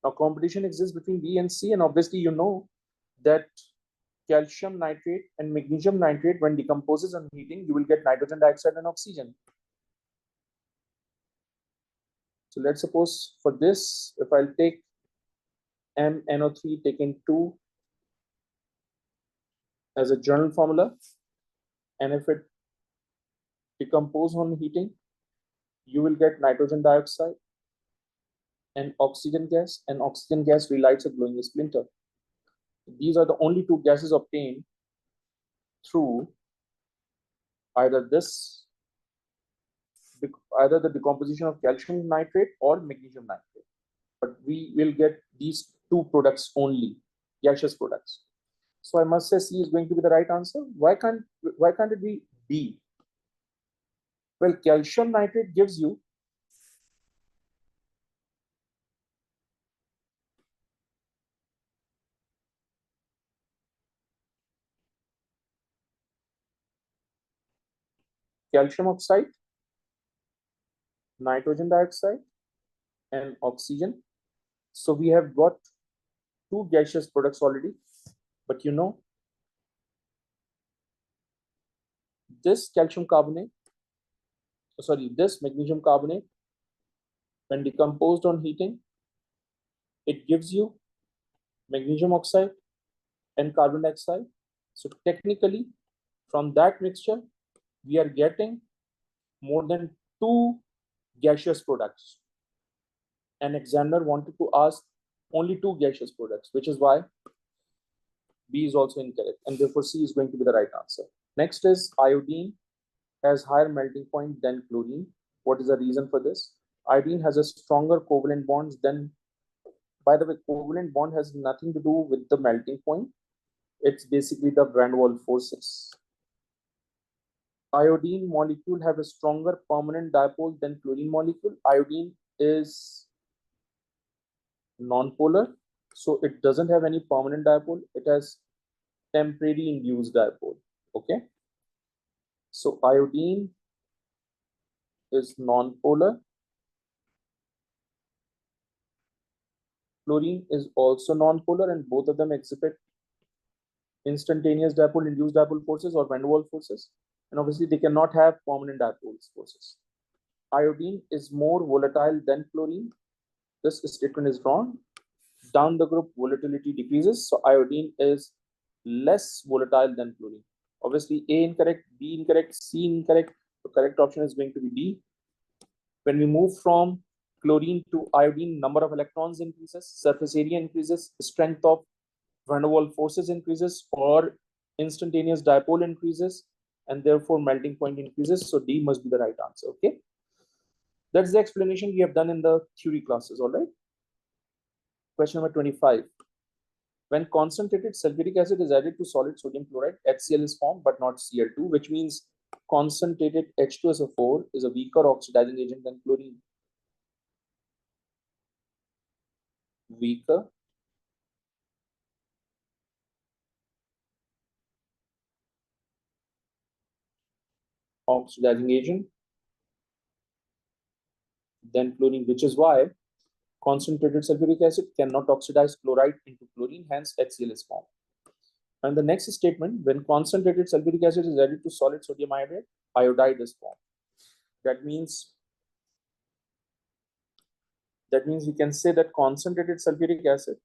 Now, competition exists between B and C, and obviously, you know that calcium nitrate and magnesium nitrate, when decomposes on heating, you will get nitrogen dioxide and oxygen. So let's suppose for this, if I'll take MnO3 taking 2 as a general formula, and if it decomposes on heating, you will get nitrogen dioxide and oxygen gas relights a glowing splinter. These are the only two gases obtained through either this, either the decomposition of calcium nitrate or magnesium nitrate. But we will get these two products only, gaseous products. So I must say C is going to be the right answer. Why can't it be B? Well, calcium nitrate gives you calcium oxide, nitrogen dioxide, and oxygen. So we have got two gaseous products already. But you know, this calcium carbonate, this magnesium carbonate, when decomposed on heating, it gives you magnesium oxide and carbon dioxide. So technically, from that mixture, we are getting more than 2 gaseous products. An examiner wanted to ask only 2 gaseous products, which is why B is also incorrect, and therefore C is going to be the right answer. Next is iodine has higher melting point than chlorine. What is the reason for this? Iodine has a stronger covalent bonds than, by the way, covalent bond has nothing to do with the melting point. It's basically the van der Waals forces. Iodine molecule have a stronger permanent dipole than chlorine molecule. Iodine is non-polar, so it doesn't have any permanent dipole. It has temporary induced dipole. Okay, so iodine is non-polar. Chlorine is also non-polar, and both of them exhibit instantaneous dipole induced dipole forces or van der Waals forces, and obviously they cannot have permanent dipole forces. Iodine is more volatile than chlorine. This statement is wrong. Down the group, volatility decreases, so iodine is less volatile than chlorine. Obviously, A incorrect, B incorrect, C incorrect. The correct option is going to be D. When we move from chlorine to iodine, number of electrons increases, surface area increases, strength of van der Waals forces increases, or instantaneous dipole increases, and therefore melting point increases. So D must be the right answer. Okay, that's the explanation we have done in the theory classes. All right. Question number 25. When concentrated sulfuric acid is added to solid sodium chloride, HCl is formed but not Cl2, which means concentrated H2SO4 is a weaker oxidizing agent than chlorine. Weaker oxidizing agent than chlorine, which is why concentrated sulfuric acid cannot oxidize chloride into chlorine, hence HCl is formed. And the next statement, when concentrated sulfuric acid is added to solid sodium iodide, iodide is formed. That means we can say that concentrated sulfuric acid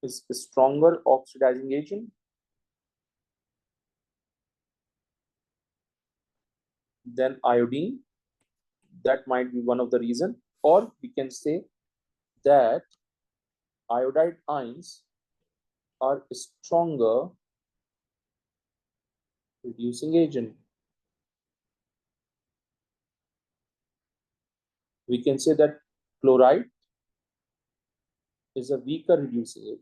is a stronger oxidizing agent than iodine. That might be one of the reasons. Or we can say that iodide ions are a stronger reducing agent. We can say that chloride is a weaker reducing agent,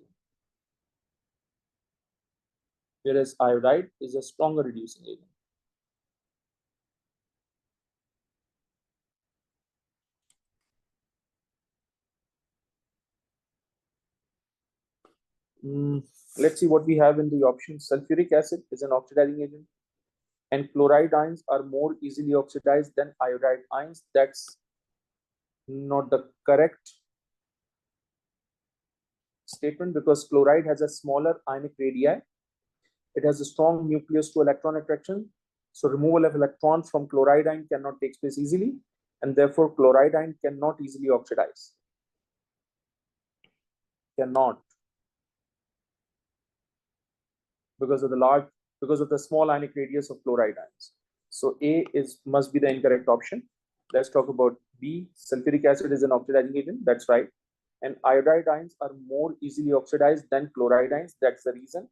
whereas iodide is a stronger reducing agent. Let's see what we have in the options. Sulfuric acid is an oxidizing agent, and chloride ions are more easily oxidized than iodide ions. That's not the correct statement because chloride has a smaller ionic radii. It has a strong nucleus to electron attraction. So removal of electron from chloride ion cannot take place easily, and therefore chloride ion cannot easily oxidize. Cannot. Because of the small ionic radius of chloride ions. So A must be the incorrect option. Let's talk about B. Sulfuric acid is an oxidizing agent. That's right. And iodide ions are more easily oxidized than chloride ions. That's the reason.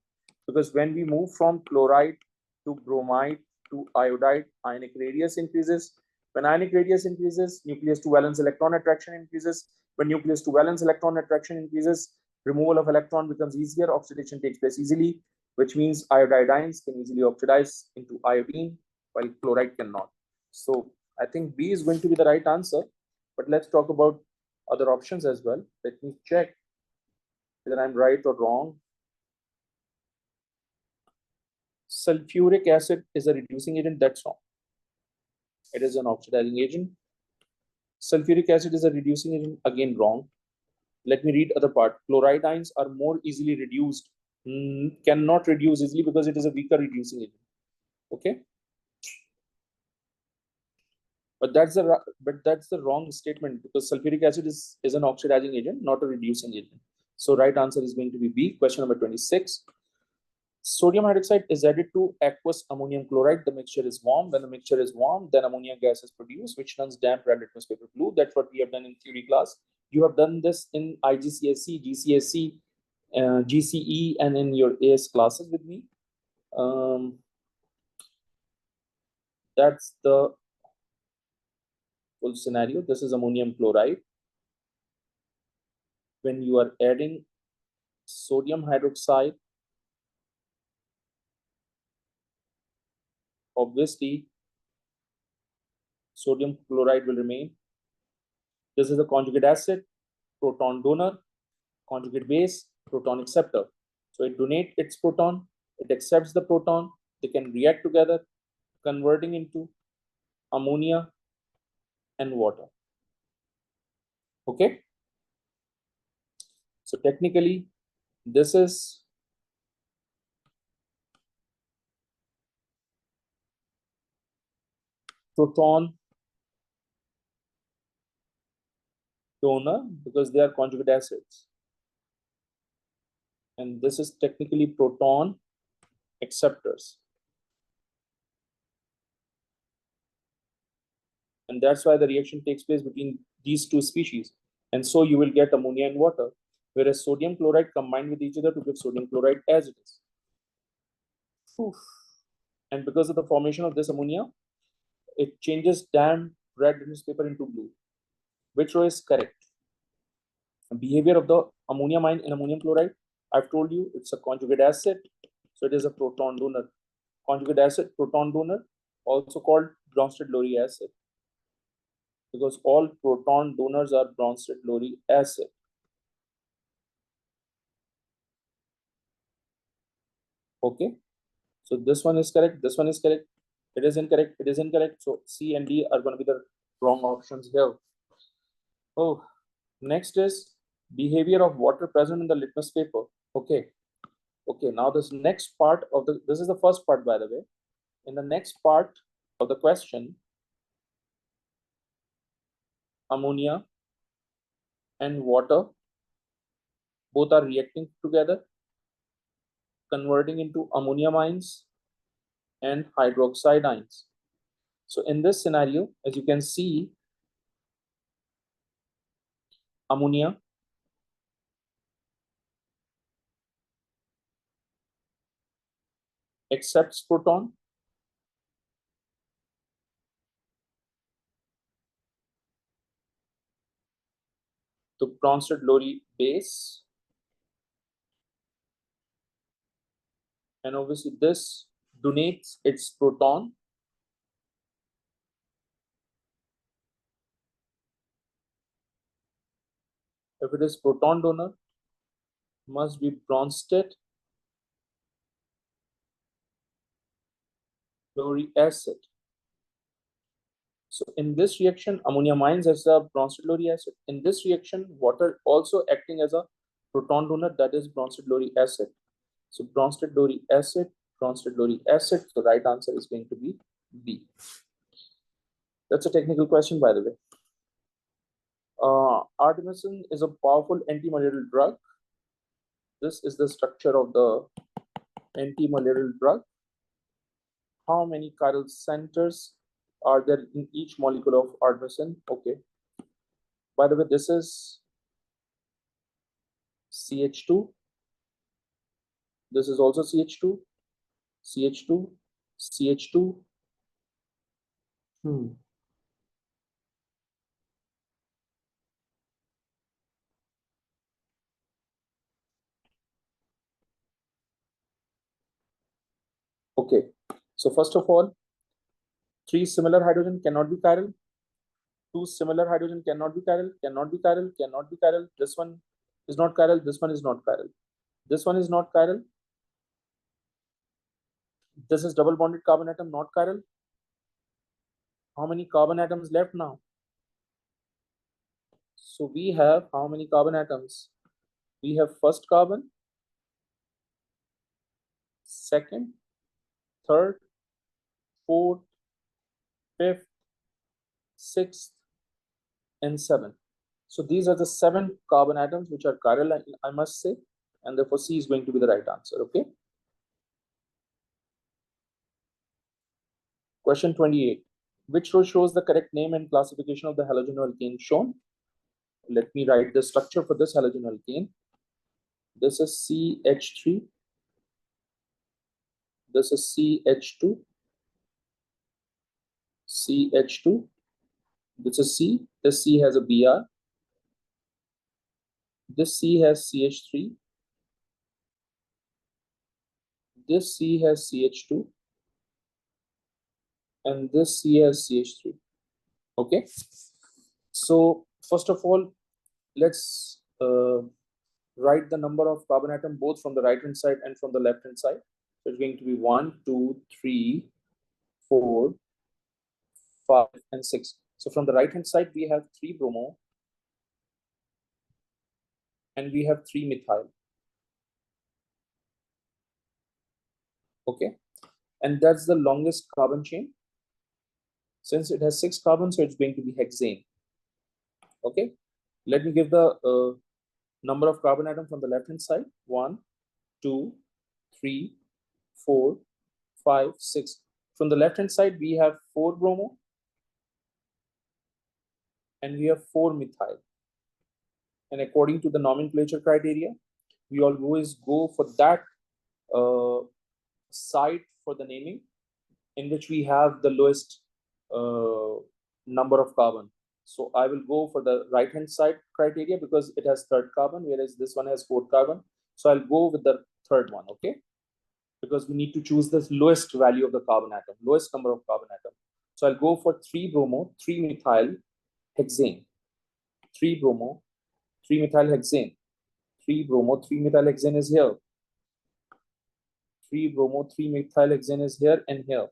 Because when we move from chloride to bromide to iodide, ionic radius increases. When ionic radius increases, nucleus to valence electron attraction increases. When nucleus to valence electron attraction increases, removal of electron becomes easier, oxidation takes place easily, which means iodide ions can easily oxidize into iodine, while chloride cannot. So I think B is going to be the right answer, but let's talk about other options as well. Let me check whether I'm right or wrong. Sulfuric acid is a reducing agent. That's wrong. It is an oxidizing agent. Sulfuric acid is a reducing agent. Again, wrong. Let me read other part. Chloride ions are more easily reduced. Cannot reduce easily because it is a weaker reducing agent. Okay. But that's the wrong statement, because sulfuric acid is an oxidizing agent, not a reducing agent. So right answer is going to be B. Question number 26. Sodium hydroxide is added to aqueous ammonium chloride. The mixture is warm. When the mixture is warm, then ammonia gas is produced, which turns damp red litmus paper blue. That's what we have done in theory class. You have done this in IGCSE, GCSE, GCE, and in your AS classes with me. That's the full scenario. This is ammonium chloride. When you are adding sodium hydroxide, obviously sodium chloride will remain. This is a conjugate acid, proton donor, conjugate base, proton acceptor. So it donates its proton, it accepts the proton, they can react together, converting into ammonia and water. Okay. So technically, this is proton donor because they are conjugate acids. And this is technically proton acceptors. And that's why the reaction takes place between these two species. And so you will get ammonia and water, whereas sodium chloride combined with each other to give sodium chloride as it is. Oof. And because of the formation of this ammonia, it changes damp red newspaper into blue. Which row is correct? Behavior of the ammonia mine in ammonium chloride. I've told you it's a conjugate acid, so it is a proton donor. Conjugate acid, proton donor, also called Bronsted-Lowry acid, because all proton donors are Bronsted-Lowry acid. Okay, so this one is correct, this one is correct, it is incorrect, it is incorrect. So C and D are going to be the wrong options here. Oh, next is behavior of water present in the litmus paper. Okay, okay, now this next part of this is the first part, by the way. In the next part of the question, ammonia and water both are reacting together, converting into ammonium ions and hydroxide ions. So in this scenario, as you can see, ammonia accepts proton, to Bronsted-Lowry base, and obviously this donates its proton. If it is proton donor, must be Bronsted-Lowry acid. So in this reaction, ammonia mines as a Bronsted-Lowry acid. In this reaction, water also acting as a proton donor, that is Bronsted-Lowry acid. So Bronsted-Lowry acid, Bronsted-Lowry acid. The right answer is going to be B. That's a technical question, by the way. Artemisinin is a powerful anti-malarial drug. This is the structure of the anti-malarial drug. How many chiral centers are there in each molecule of artemisinin? Okay. By the way, this is CH2. This is also CH2, CH2, CH2. Okay. So first of all, 3 similar hydrogen cannot be chiral. 2 similar hydrogen cannot be chiral, cannot be chiral, cannot be chiral. This one is not chiral, this one is not chiral. This one is not chiral. This is double bonded carbon atom, not chiral. How many carbon atoms left now? So we have how many carbon atoms? We have first carbon, second, third, fourth, fifth, 6th, and 7th. So these are the 7 carbon atoms which are chiral, I must say, and therefore C is going to be the right answer. Okay. Question 28. Which row shows the correct name and classification of the halogenoalkane shown? Let me write the structure for this halogenoalkane. This is CH3. This is CH2. CH2. This is C. This C has a Br. This C has CH3. This C has CH2. And this C has CH3. Okay. So first of all, let's write the number of carbon atom both from the right hand side and from the left hand side. So it's going to be 1, 2, 3, 4, 5, and 6. So from the right hand side, we have 3 bromo and we have 3 methyl. Okay. And that's the longest carbon chain. Since it has 6 carbons, so it's going to be hexane. Okay. Let me give the number of carbon atom from the left hand side. 1, 2, 3, 4, 5, 6. From the left hand side, we have 4 bromo and we have 4 methyl. And according to the nomenclature criteria, we always go for that side for the naming in which we have the lowest number of carbon. So I will go for the right hand side criteria because it has 3rd carbon, whereas this one has 4th carbon. So I'll go with the 3rd one, okay? Because we need to choose the lowest value of the carbon atom, lowest number of carbon atom. So I'll go for 3 bromo, 3 methyl hexane, 3 bromo, 3 methyl hexane, 3 bromo, 3 methyl hexane is here, 3 bromo, 3 methyl hexane is here and here.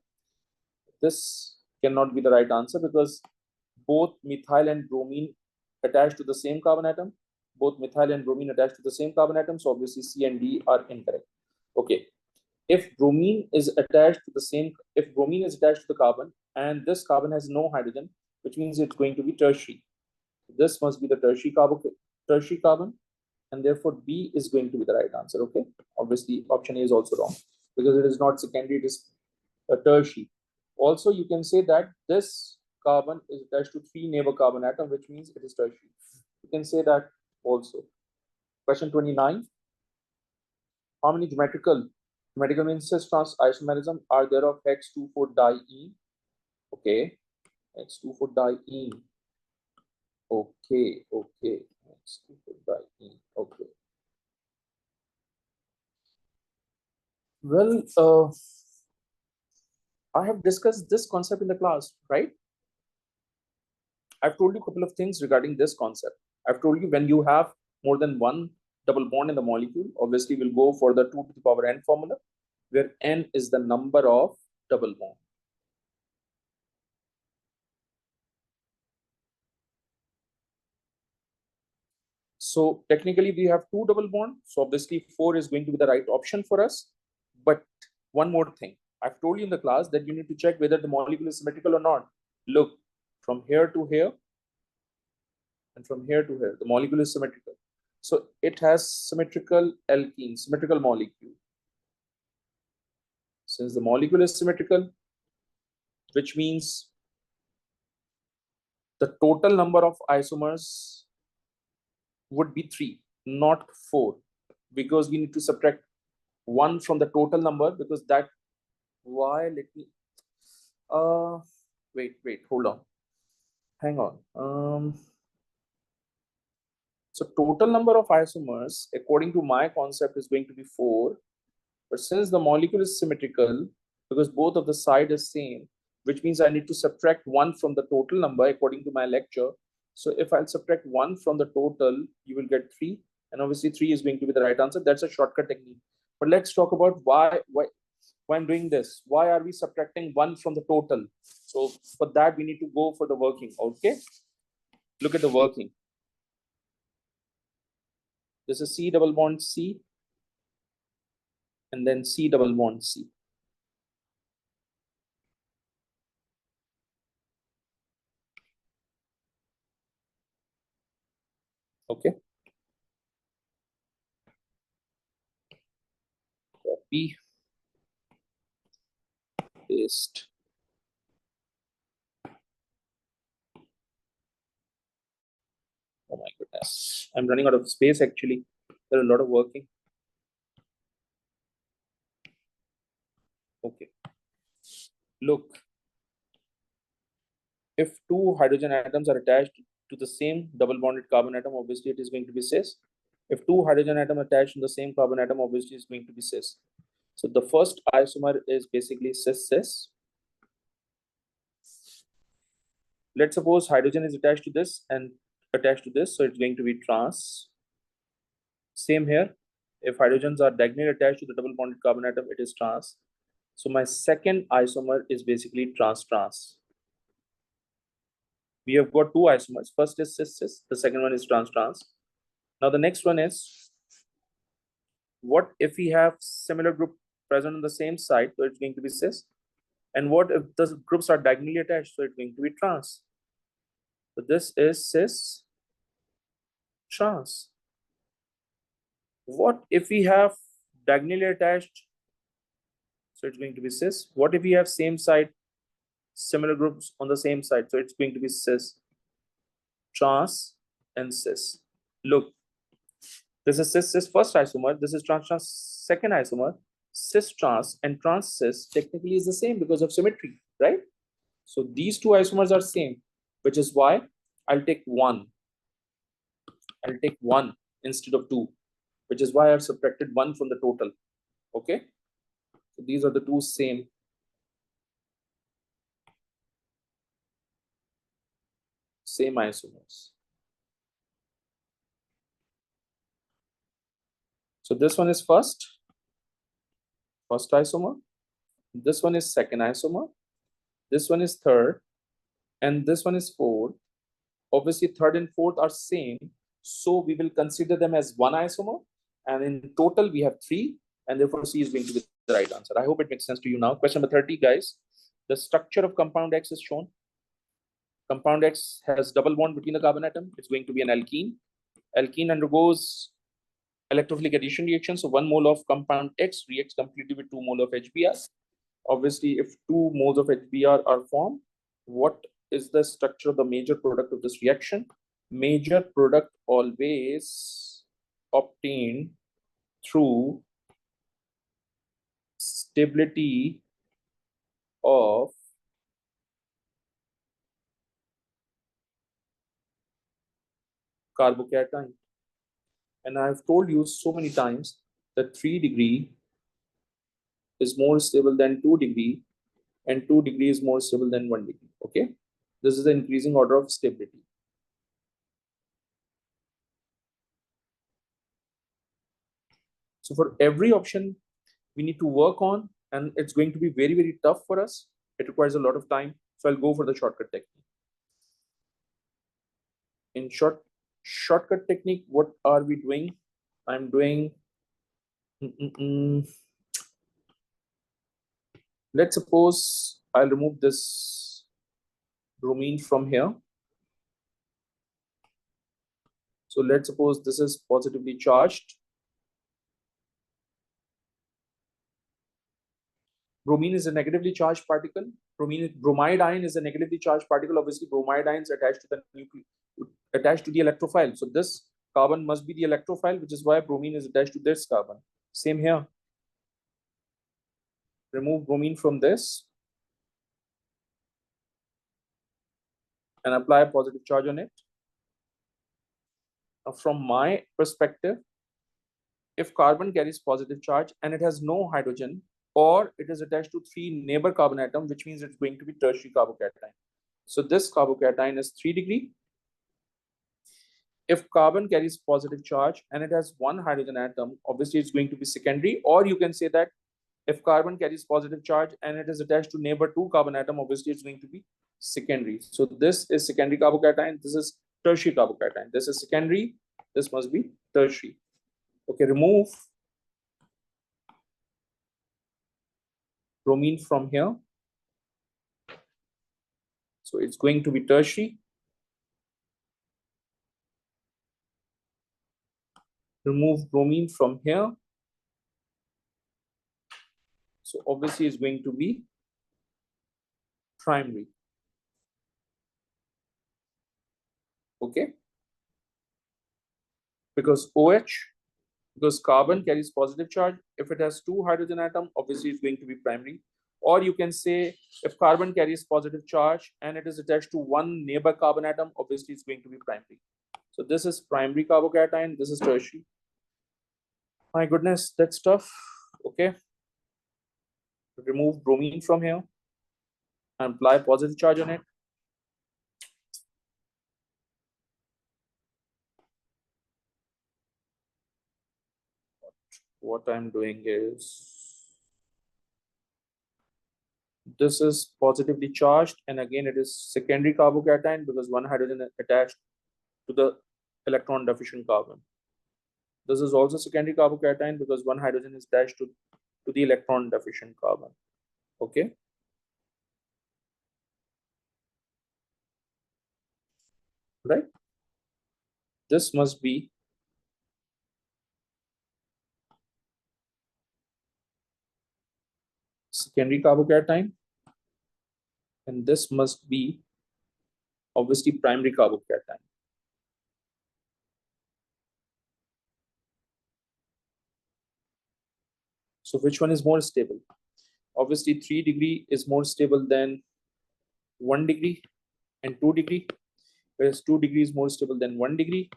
This cannot be the right answer because both methyl and bromine attached to the same carbon atom. Both methyl and bromine attached to the same carbon atom. So obviously C and D are incorrect. Okay. If bromine is attached to the carbon and this carbon has no hydrogen, which means it's going to be tertiary. This must be the tertiary carbon, and therefore B is going to be the right answer. Okay. Obviously, option A is also wrong because it is not secondary, it is a tertiary. Also, you can say that this carbon is attached to 3 neighbor carbon atom, which means it is tertiary. You can say that also. Question 29. How many geometrical means cis trans isomerism are there of hex 2,4-diene? Okay, hex 2,4-diene. Okay, hex 2,4-diene. Okay. Well, I have discussed this concept in the class, right? I've told you a couple of things regarding this concept. I've told you when you have more than one double bond in the molecule, obviously we'll go for the 2 to the power n formula, where n is the number of double bond. So technically we have 2 double bond. So obviously 4 is going to be the right option for us. But one more thing, I've told you in the class that you need to check whether the molecule is symmetrical or not. Look, from here to here and from here to here, the molecule is symmetrical. So it has symmetrical alkene, symmetrical molecule. Since the molecule is symmetrical, which means the total number of isomers would be 3, not 4, because we need to subtract 1 from the total number because that, why, let me, wait, hold on. Hang on. So total number of isomers, according to my concept, is going to be 4. But since the molecule is symmetrical, because both of the side is same, which means I need to subtract 1 from the total number according to my lecture. So if I'll subtract 1 from the total, you will get 3. And obviously 3 is going to be the right answer. That's a shortcut technique. But let's talk about why I'm doing this. Why are we subtracting 1 from the total? So for that, we need to go for the working. Okay. Look at the working. This is C double bond C. And then C double bond C. Okay, copy, paste. Oh my goodness, I'm running out of space actually. There's a lot of working. Okay, look, if two hydrogen atoms are attached to the same double bonded carbon atom, obviously it is going to be cis. If two hydrogen atoms attached to the same carbon atom, obviously it's going to be cis. So the first isomer is basically cis-cis. Let's suppose hydrogen is attached to this and attached to this, so it's going to be trans. Same here. If hydrogens are diagonally attached to the double bonded carbon atom, it is trans. So my second isomer is basically trans-trans. We have got two isomers. First is cis-cis, the second one is trans-trans. Now the next one is, what if we have similar group present on the same side, so it's going to be cis. And what if the groups are diagonally attached, so it's going to be trans. So this is cis trans. What if we have diagonally attached, so it's going to be cis. What if we have same side, similar groups on the same side, so it's going to be cis trans and cis. Look, this is cis-cis first isomer, this is trans-trans second isomer. Cis-trans and trans-cis technically is the same because of symmetry, right? So these two isomers are same, which is why I'll take one. I'll take one instead of two, which is why I've subtracted one from the total. Okay, so these are the two same isomers. So this one is first isomer. This one is second isomer. This one is third, and this one is fourth. Obviously, third and fourth are same, so we will consider them as one isomer. And in total, we have three, and therefore C is going to be the right answer. I hope it makes sense to you now. Question number 30, guys. The structure of compound X is shown. Compound X has double bond between the carbon atom. It's going to be an alkene. Alkene undergoes electrophilic addition reaction. So 1 mole of compound X reacts completely with 2 mole of HBr. Obviously, if 2 moles of HBr are formed, what is the structure of the major product of this reaction? Major product always obtained through stability of carbocation. And I've told you so many times that 3 degree is more stable than 2 degree, and 2 degree is more stable than 1 degree. Okay, this is the increasing order of stability. So for every option we need to work on, and it's going to be very, very tough for us. It requires a lot of time. So I'll go for the shortcut technique. In shortcut technique, what are we doing? I'm doing, let's suppose I'll remove this bromine from here. So let's suppose this is positively charged. Bromine is a negatively charged particle. Bromide ion is a negatively charged particle. Obviously, bromide ions attached to the attached to the electrophile. So this carbon must be the electrophile, which is why bromine is attached to this carbon. Same here. Remove bromine from this and apply a positive charge on it. Now, from my perspective, if carbon carries positive charge and it has no hydrogen, or it is attached to 3 neighbor carbon atom, which means it's going to be tertiary carbocation. So this carbocation is 3 degree. If carbon carries positive charge and it has 1 hydrogen atom, obviously it's going to be secondary. Or you can say that if carbon carries positive charge and it is attached to neighbor 2 carbon atom, obviously it's going to be secondary. So this is secondary carbocation. This is tertiary carbocation. This is secondary. This must be tertiary. Okay, remove bromine from here. So it's going to be tertiary. remove bromine from here. So obviously it's going to be primary. Okay. Because OH, because carbon carries positive charge. If it has two hydrogen atom, obviously it's going to be primary. Or you can say if carbon carries positive charge and it is attached to one neighbor carbon atom, obviously it's going to be primary. So this is primary carbocation, this is tertiary. My goodness, that's tough. Okay. Remove bromine from here and apply positive charge on it. What I'm doing is, this is positively charged, and again it is secondary carbocation because one hydrogen is attached to the electron deficient carbon. This is also secondary carbocation because one hydrogen is attached to the electron deficient carbon. Okay. Right. This must be secondary carbocation, and this must be obviously primary carbocation. So which one is more stable? Obviously 3 degree is more stable than 1 degree and 2 degree, whereas 2 degree is more stable than 1 degree.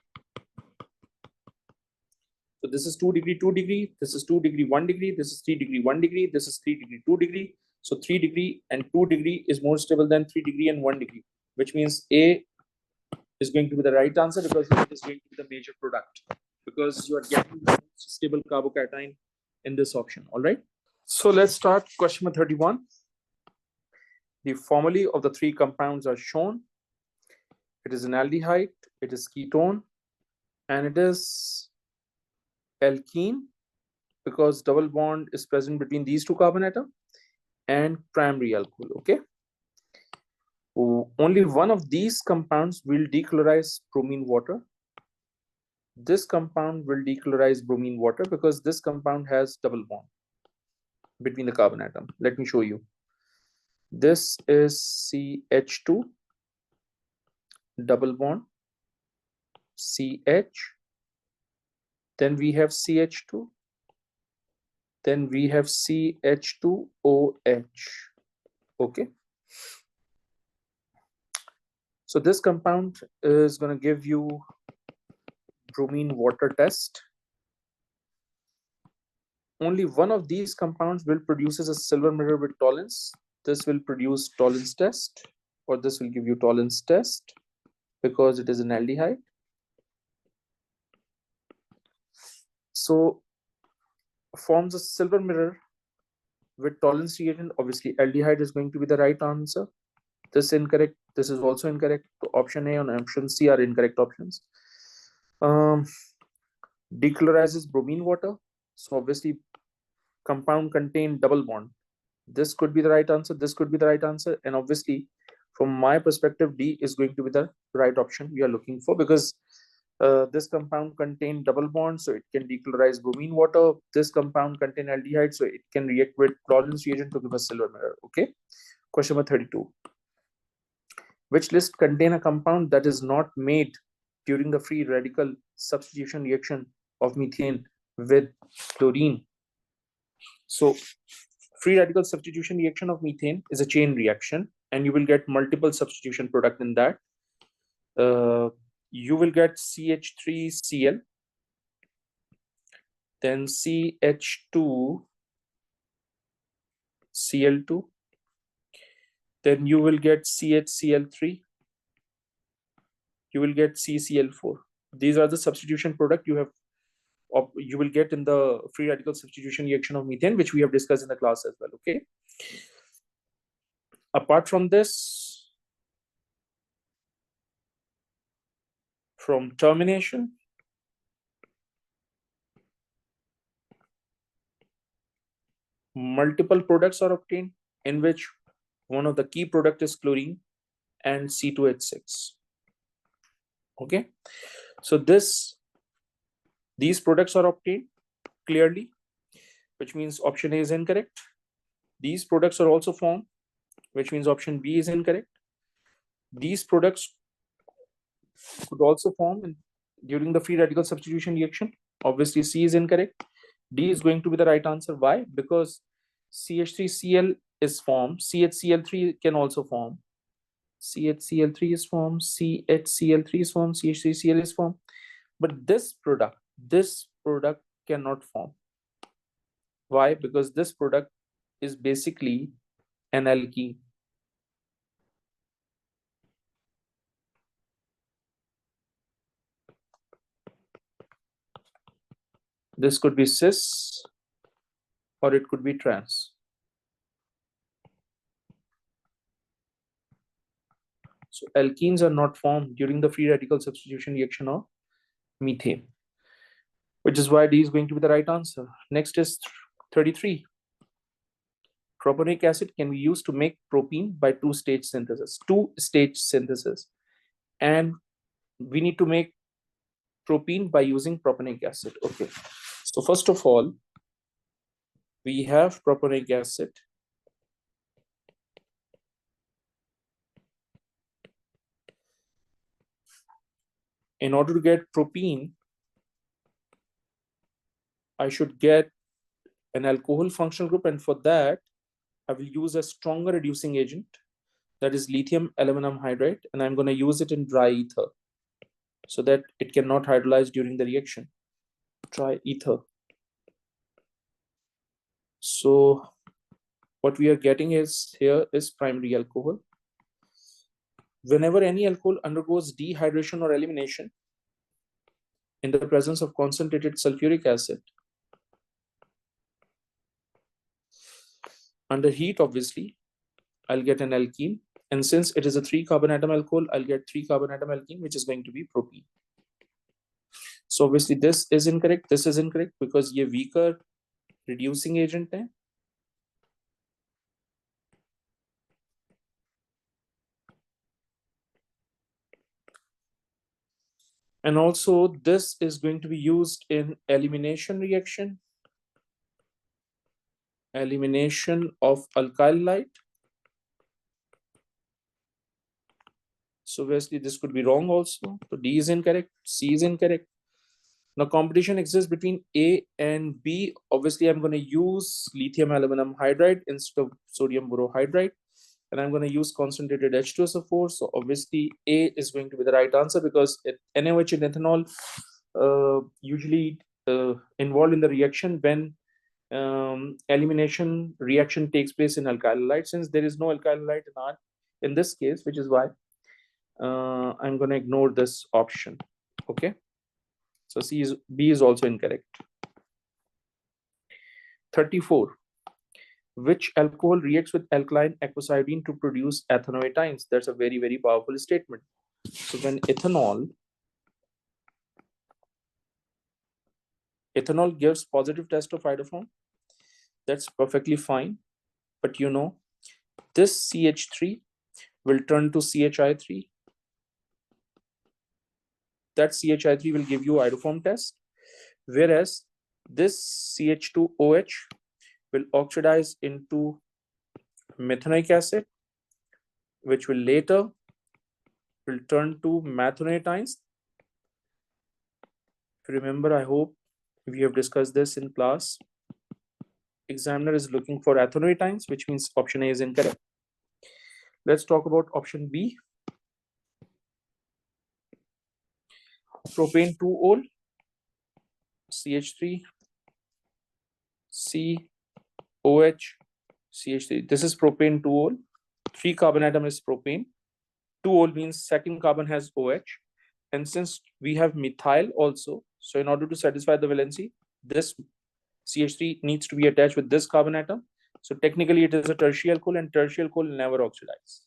So this is 2 degree, 2 degree, this is 2 degree, 1 degree, this is 3 degree, 1 degree, this is 3 degree, 2 degree. So 3 degree and 2 degree is more stable than 3 degree and 1 degree, which means A is going to be the right answer because it is going to be the major product, because you are getting the most stable carbocation in this option. All right. So let's start question number 31. The formulae of the three compounds are shown. It is an aldehyde, it is ketone, and it is alkene because double bond is present between these two carbon atoms, and primary alcohol. Okay. Only one of these compounds will dechlorize bromine water. This compound will dechlorize bromine water because this compound has double bond between the carbon atom. Let me show you. This is CH2, double bond, CH. Then we have CH2. Then we have CH2OH. Okay. So this compound is going to give you bromine water test. Only one of these compounds will produce a silver mirror with tolerance. This will produce tolerance test, or this will give you tolerance test because it is an aldehyde. So forms a silver mirror with tolerance reagent. Obviously aldehyde is going to be the right answer. This is incorrect. This is also incorrect. So option A and option C are incorrect options. Decolorizes bromine water. So obviously compound contain double bond. This could be the right answer. This could be the right answer. And obviously from my perspective, D is going to be the right option we are looking for, because this compound contain double bond, so it can decolorize bromine water. This compound contain aldehyde, so it can react with tolerance reagent to give us silver mirror. Okay. Question number 32. Which list contain a compound that is not made during the free radical substitution reaction of methane with chlorine? So free radical substitution reaction of methane is a chain reaction, and you will get multiple substitution product in that. You will get CH3Cl, then CH2Cl2, then you will get CHCl3, you will get CCl4. These are the substitution product you will get in the free radical substitution reaction of methane, which we have discussed in the class as well. Okay. Apart from this, from termination, multiple products are obtained, in which one of the key product is chlorine and C2H6. Okay. So this These products are obtained clearly, which means option A is incorrect. These products are also formed, which means option B is incorrect. These products could also form during the free radical substitution reaction. Obviously, C is incorrect. D is going to be the right answer. Why? Because CH3Cl is formed. CHCl3 can also form. CHCl3 is formed. CHCl3 is formed. CH3Cl is formed. But this product cannot form. Why? Because this product is basically an alkene. This could be cis or it could be trans. So alkenes are not formed during the free radical substitution reaction of methane, which is why D is going to be the right answer. Next is 33. Propanoic acid can be used to make propene by two-stage synthesis. And we need to make propene by using propanoic acid. Okay. So first of all, we have propanoic acid. In order to get propene, I should get an alcohol functional group, and for that, I will use a stronger reducing agent, that is lithium aluminum hydride, and I'm going to use it in dry ether so that it cannot hydrolyze during the reaction. Dry ether. So what we are getting is here is primary alcohol. Whenever any alcohol undergoes dehydration or elimination in the presence of concentrated sulfuric acid, under heat, obviously, I'll get an alkene. And since it is a 3-carbon atom alcohol, I'll get 3-carbon atom alkene, which is going to be propene. So obviously this is incorrect. This is incorrect because ये weaker reducing agent है. And also this is going to be used in elimination reaction. Elimination of alkyl light. So obviously this could be wrong also. So D is incorrect. C is incorrect. Now competition exists between A and B. Obviously I'm going to use lithium aluminum hydride instead of sodium borohydride. And I'm going to use concentrated H2SO4. So obviously A is going to be the right answer because NaOH and ethanol usually involved in the reaction when elimination reaction takes place in alkyl halide. Since there is no alkyl halide in this case, which is why I'm going to ignore this option. Okay. So B is also incorrect. 34. Which alcohol reacts with alkaline aquacidine to produce ethanoethynes? That's a very, very powerful statement. So when ethanol gives positive test of iodoform, that's perfectly fine. But you know, this CH3 will turn to CHI3. That CHI3 will give you iodoform test, whereas this CH2OH will oxidize into methanoic acid, which will later will turn to methanoethynes. If you remember, I hope we have discussed this in class. Examiner is looking for ethanoethynes, which means option A is incorrect. Let's talk about option B. Propane 2-ol, CH3, COH, CH3. This is propane 2-ol. 3-carbon atom is propane. 2-ol means second carbon has OH. And since we have methyl also, so in order to satisfy the valency, this CH3 needs to be attached with this carbon atom. So technically it is a tertiary alcohol, and tertiary alcohol never oxidize.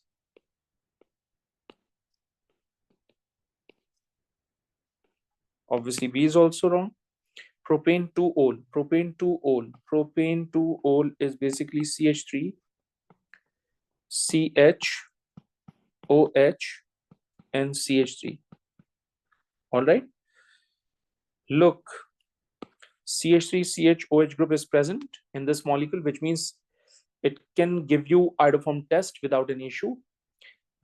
Obviously B is also wrong. Propane 2-ol. Propane 2-ol. Propane 2-ol is basically CH3, CH, OH, and CH3. All right. Look, CH3CHOH group is present in this molecule, which means it can give you iodoform test without an issue.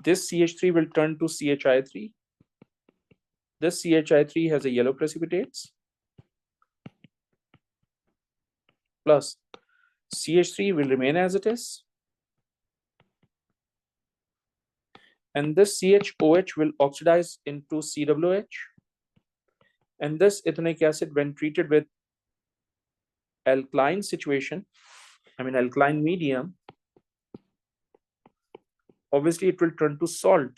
This CH3 will turn to CHI3. This CHI3 has a yellow precipitates plus CH3 will remain as it is. And this CHOH will oxidize into CWH. And this ethanoic acid, when treated with alkaline alkaline medium, obviously it will turn to salt.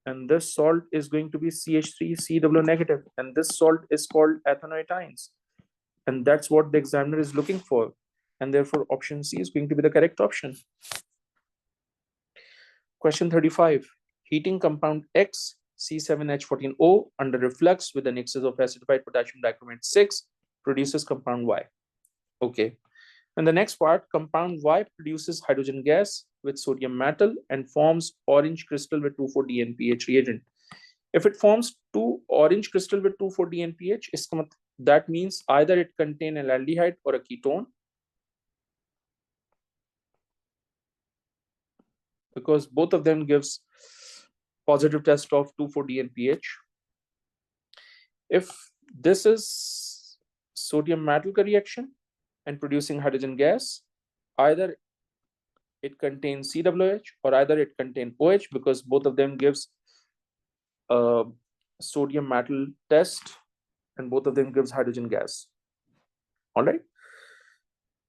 And this salt is going to be CH3CW negative. And this salt is called ethanoetines. And that's what the examiner is looking for. And therefore, option C is going to be the correct option. Question 35. Heating compound X C7H14O under reflux with an excess of acidified potassium dichromate 6 produces compound Y. Okay. And the next part, compound Y produces hydrogen gas with sodium metal and forms orange crystal with 2,4-DNPH reagent. If it forms 2 orange crystal with 2,4-DNPH, that means either it contains an aldehyde or a ketone, because both of them gives positive test of 2,4-DNPH. If this is sodium metal reaction and producing hydrogen gas, either it contains CWH or either it contains OH, because both of them gives sodium metal test and both of them gives hydrogen gas. All right.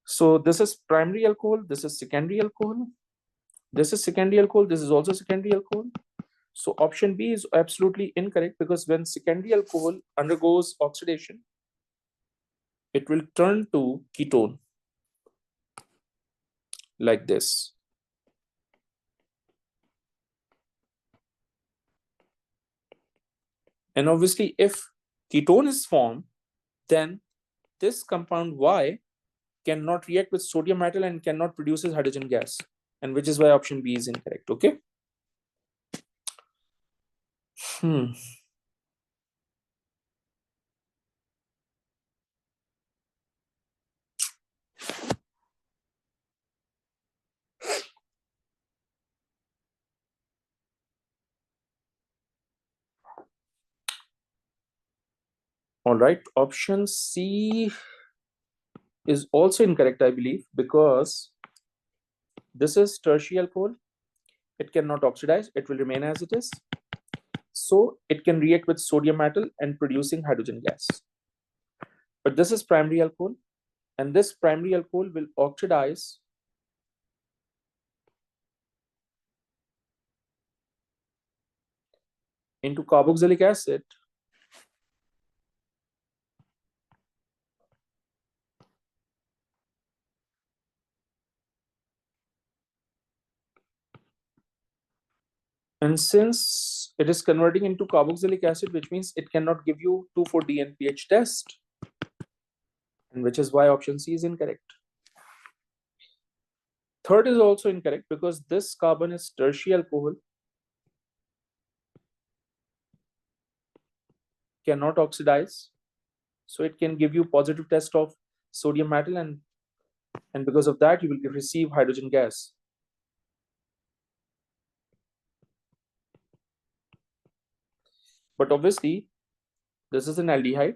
So this is primary alcohol, this is secondary alcohol, this is secondary alcohol, this is also secondary alcohol. So option B is absolutely incorrect, because when secondary alcohol undergoes oxidation, it will turn to ketone like this. And obviously, if ketone is formed, then this compound Y cannot react with sodium metal and cannot produce hydrogen gas, and which is why option B is incorrect. Okay. All right, option C is also incorrect, I believe, because this is tertiary alcohol. It cannot oxidize, it will remain as it is. So it can react with sodium metal and producing hydrogen gas. But this is primary alcohol, and this primary alcohol will oxidize into carboxylic acid and since it is converting into carboxylic acid, which means it cannot give you 2,4-DNPH test, and which is why option C is incorrect. Third is also incorrect, because this carbon is tertiary alcohol, cannot oxidize, so it can give you positive test of sodium metal, and because of that you will receive hydrogen gas. But obviously this is an aldehyde,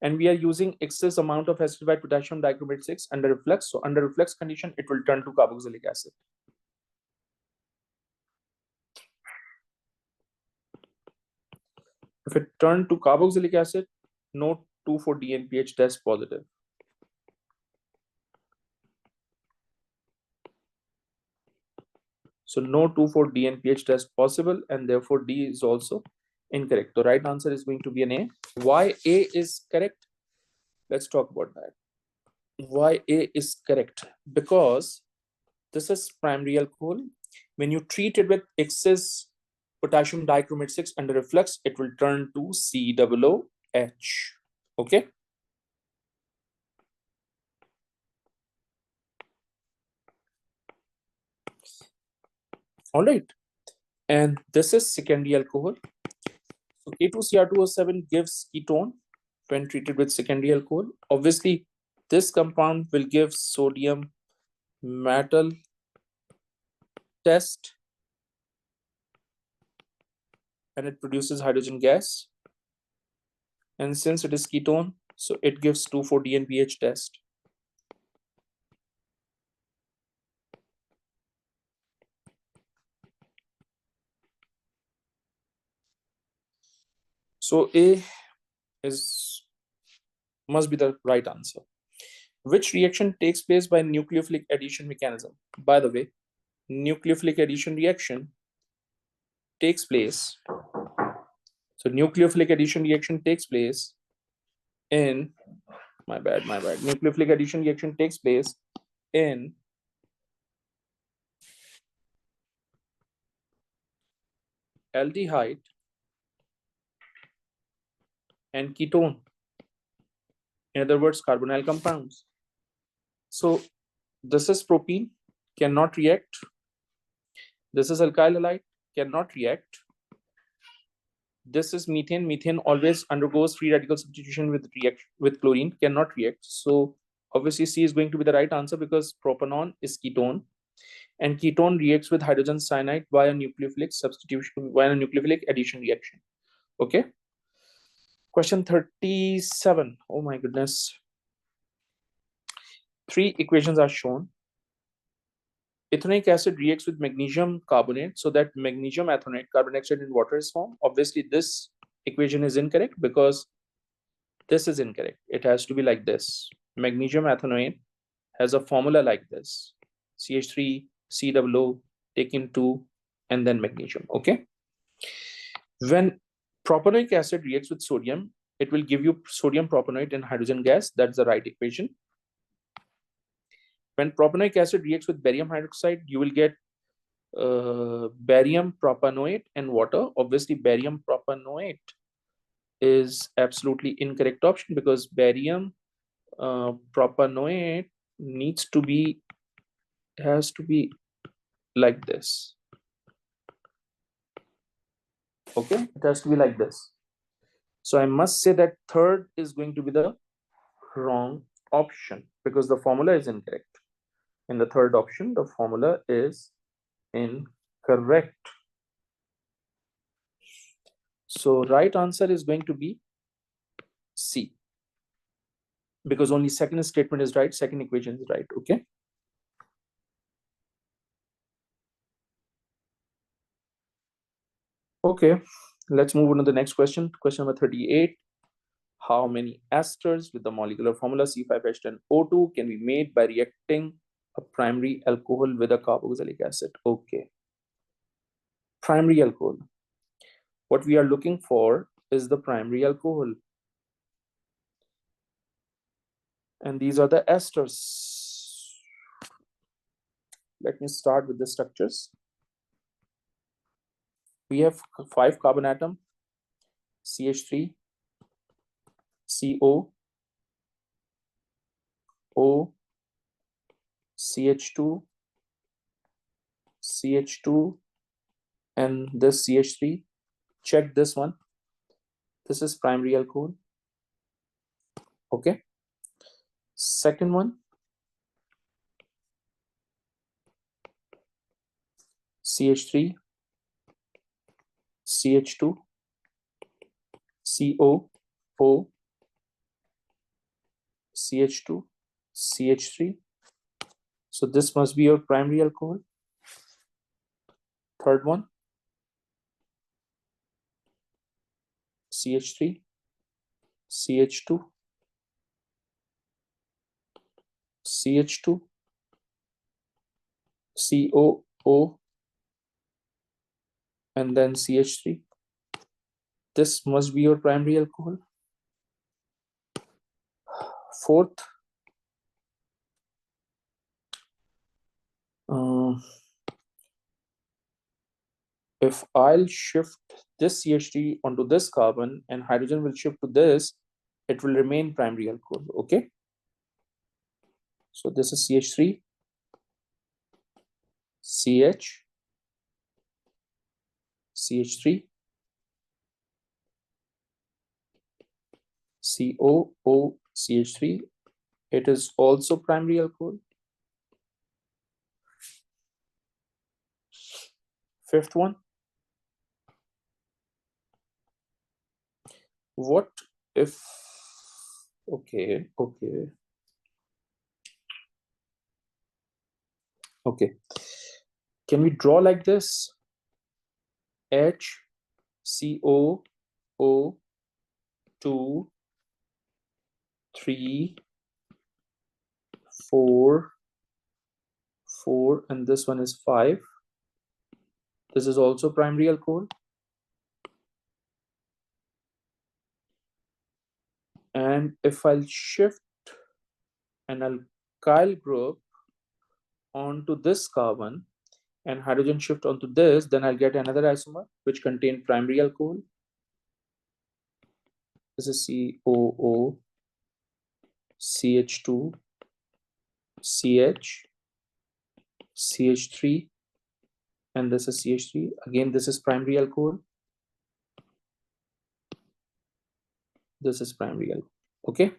and we are using excess amount of acidified potassium dichromate 6 under reflux. So under reflux condition, it will turn to carboxylic acid. If it turned to carboxylic acid, no 2,4-DNPH test positive. So no 2,4-DNPH test possible, and therefore D is also incorrect. The right answer is going to be an A. Why A is correct? Let's talk about that. Why A is correct? Because this is primary alcohol. When you treat it with excess potassium dichromate 6 under reflux, it will turn to COOH. Okay. All right. And this is secondary alcohol. So K2Cr2O7 gives ketone, when treated with secondary alcohol. Obviously, this compound will give sodium metal test and it produces hydrogen gas. And since it is ketone, so it gives 2,4-DNPH test. So A must be the right answer. Which reaction takes place by nucleophilic addition mechanism? By the way, nucleophilic addition reaction takes place. So nucleophilic addition reaction takes place in, my bad. Nucleophilic addition reaction takes place in aldehyde and ketone. In other words, carbonyl compounds. So this is propene, cannot react. This is alkyl halide, cannot react. This is methane. Methane always undergoes free radical substitution with chlorine, cannot react. So obviously C is going to be the right answer because propanol is ketone, and ketone reacts with hydrogen cyanide via nucleophilic substitution, via a nucleophilic addition reaction. Okay. Question 37. Oh my goodness. 3 equations are shown. Ethanoic acid reacts with magnesium carbonate so that magnesium ethanoate, carbon dioxide in water is formed. Obviously, this equation is incorrect because this is incorrect. It has to be like this. Magnesium ethanoate has a formula like this. CH3, COO, taken 2, and then magnesium. Okay. When propanoic acid reacts with sodium, it will give you sodium propanoate and hydrogen gas. That's the right equation. When propanoic acid reacts with barium hydroxide, you will get barium propanoate and water. Obviously, barium propanoate is absolutely incorrect option because barium propanoate has to be like this. Okay, it has to be like this. So I must say that third is going to be the wrong option because the formula is incorrect. In the third option, the formula is incorrect. So right answer is going to be C because only second statement is right, second equation is right. Okay. Okay, let's move on to the next question. Question number 38. How many esters with the molecular formula C5H10O2 can be made by reacting a primary alcohol with a carboxylic acid? Okay. Primary alcohol. What we are looking for is the primary alcohol. And these are the esters. Let me start with the structures. We have 5 carbon atom, CH3, CO, O, CH2, CH2, and this CH3. Check this one. This is primary alcohol. Okay. Second one, CH3, CH2, CO, O, CH2, CH3. So this must be your primary alcohol. Third one, CH3, CH2, CH2, COO, and then CH3. This must be your primary alcohol. Fourth, if I'll shift this CH3 onto this carbon and hydrogen will shift to this, it will remain primary alcohol. Okay. So this is CH3, CH, CH3, COOCH3. It is also primary alcohol. Fifth one. What if, okay. Can we draw like this? HCOO 2 3 4 4, and this one is 5. This is also primary alcohol. And if I'll shift an alkyl group onto this carbon and hydrogen shift onto this, then I'll get another isomer which contain primary alcohol. This is COO CH2 CH CH3, and this is CH3. Again, this is primary alcohol. This is primary alcohol. Okay.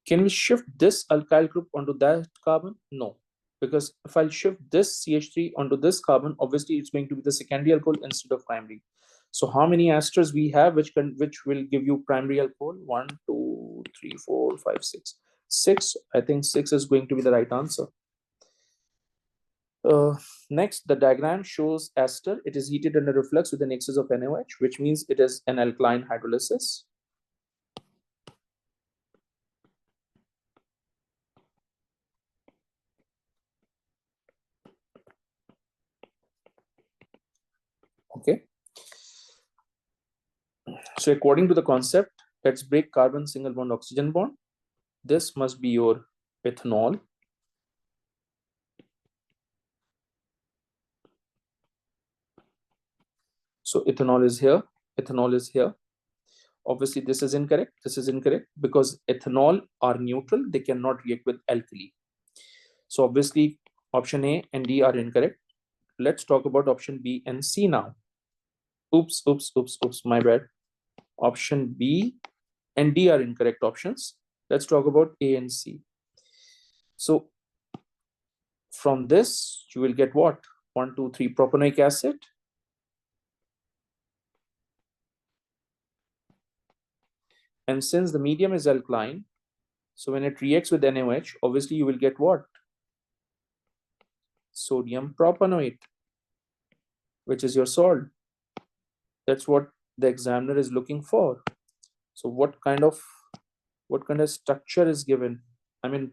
Can we shift this alkyl group onto that carbon? No, because if I'll shift this CH3 onto this carbon, obviously it's going to be the secondary alcohol instead of primary. So how many esters we have which will give you primary alcohol? 1, 2, 3, 4, 5, 6. 6. I think 6 is going to be the right answer. Next, the diagram shows ester. It is heated under reflux with an excess of NaOH, which means it is an alkaline hydrolysis. Okay. So according to the concept, let's break carbon single bond oxygen bond. This must be your ethanol. So ethanol is here. Ethanol is here. Obviously, this is incorrect. This is incorrect because ethanol are neutral. They cannot react with alkali. So obviously, option A and D are incorrect. Let's talk about option B and C now. Oops, my bad. Option B and D are incorrect options. Let's talk about A and C. So from this, you will get what? 1, 2, 3 propanoic acid. And since the medium is alkaline, so when it reacts with NaOH, obviously you will get what? Sodium propanoate, which is your salt. That's what the examiner is looking for. So what kind of structure is given? I mean,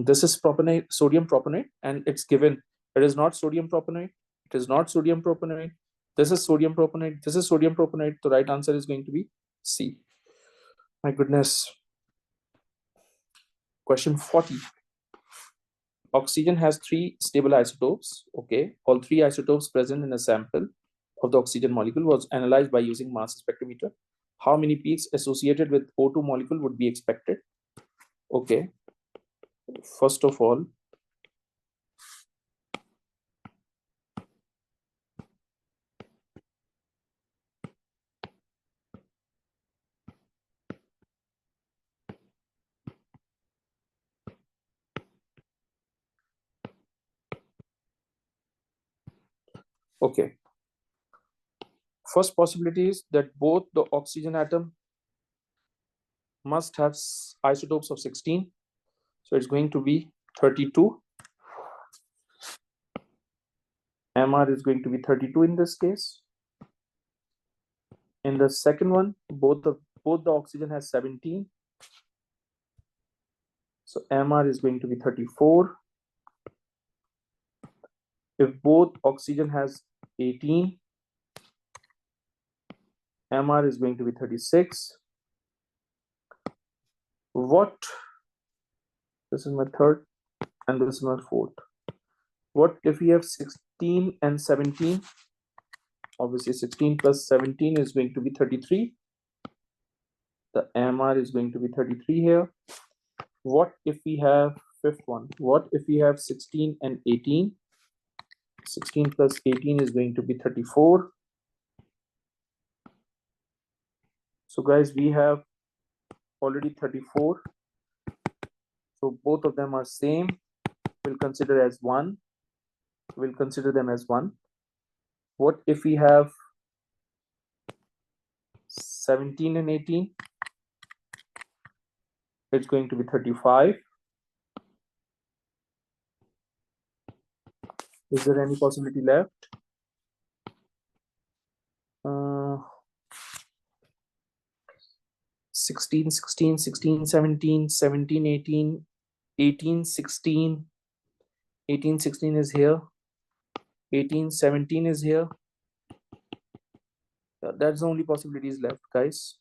this is propanoate, sodium propanoate, and it's given. It is not sodium propanoate. It is not sodium propanoate. This is sodium propanoate. This is sodium propanoate. The right answer is going to be C. My goodness. Question 40. Oxygen has 3 stable isotopes. Okay, all 3 isotopes present in a sample of the oxygen molecule was analyzed by using mass spectrometer. How many peaks associated with O2 molecule would be expected? Okay, first of all, okay, first possibility is that both the oxygen atom must have isotopes of 16. So it's going to be 32. MR is going to be 32 in this case. In the second one, both the oxygen has 17. So MR is going to be 34. If both oxygen has 18, MR is going to be 36. What? This is my third and this is my fourth. What if we have 16 and 17? Obviously 16 plus 17 is going to be 33. The MR is going to be 33 here. What if we have fifth one? What if we have 16 and 18? 16 plus 18 is going to be 34. So guys, we have already 34. So both of them are same. We'll consider as 1. We'll consider them as 1. What if we have 17 and 18? It's going to be 35. Is there any possibility left? 16, 16, 16, 17, 17, 18, 18, 16, 18, 16 is here. 18, 17 is here. That's the only possibilities left, guys.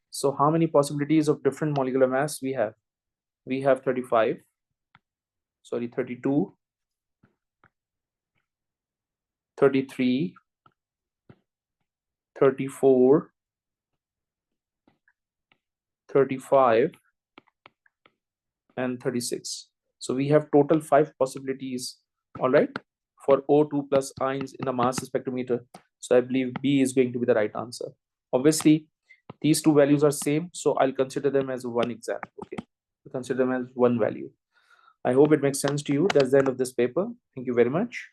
So how many possibilities of different molecular mass we have? We have 32, 33, 34, 35, and 36. So we have total 5 possibilities, all right, for O2 plus ions in the mass spectrometer. So I believe B is going to be the right answer. Obviously, these two values are same, so I'll consider them as one example. Okay, consider them as one value. I hope it makes sense to you. That's the end of this paper. Thank you very much.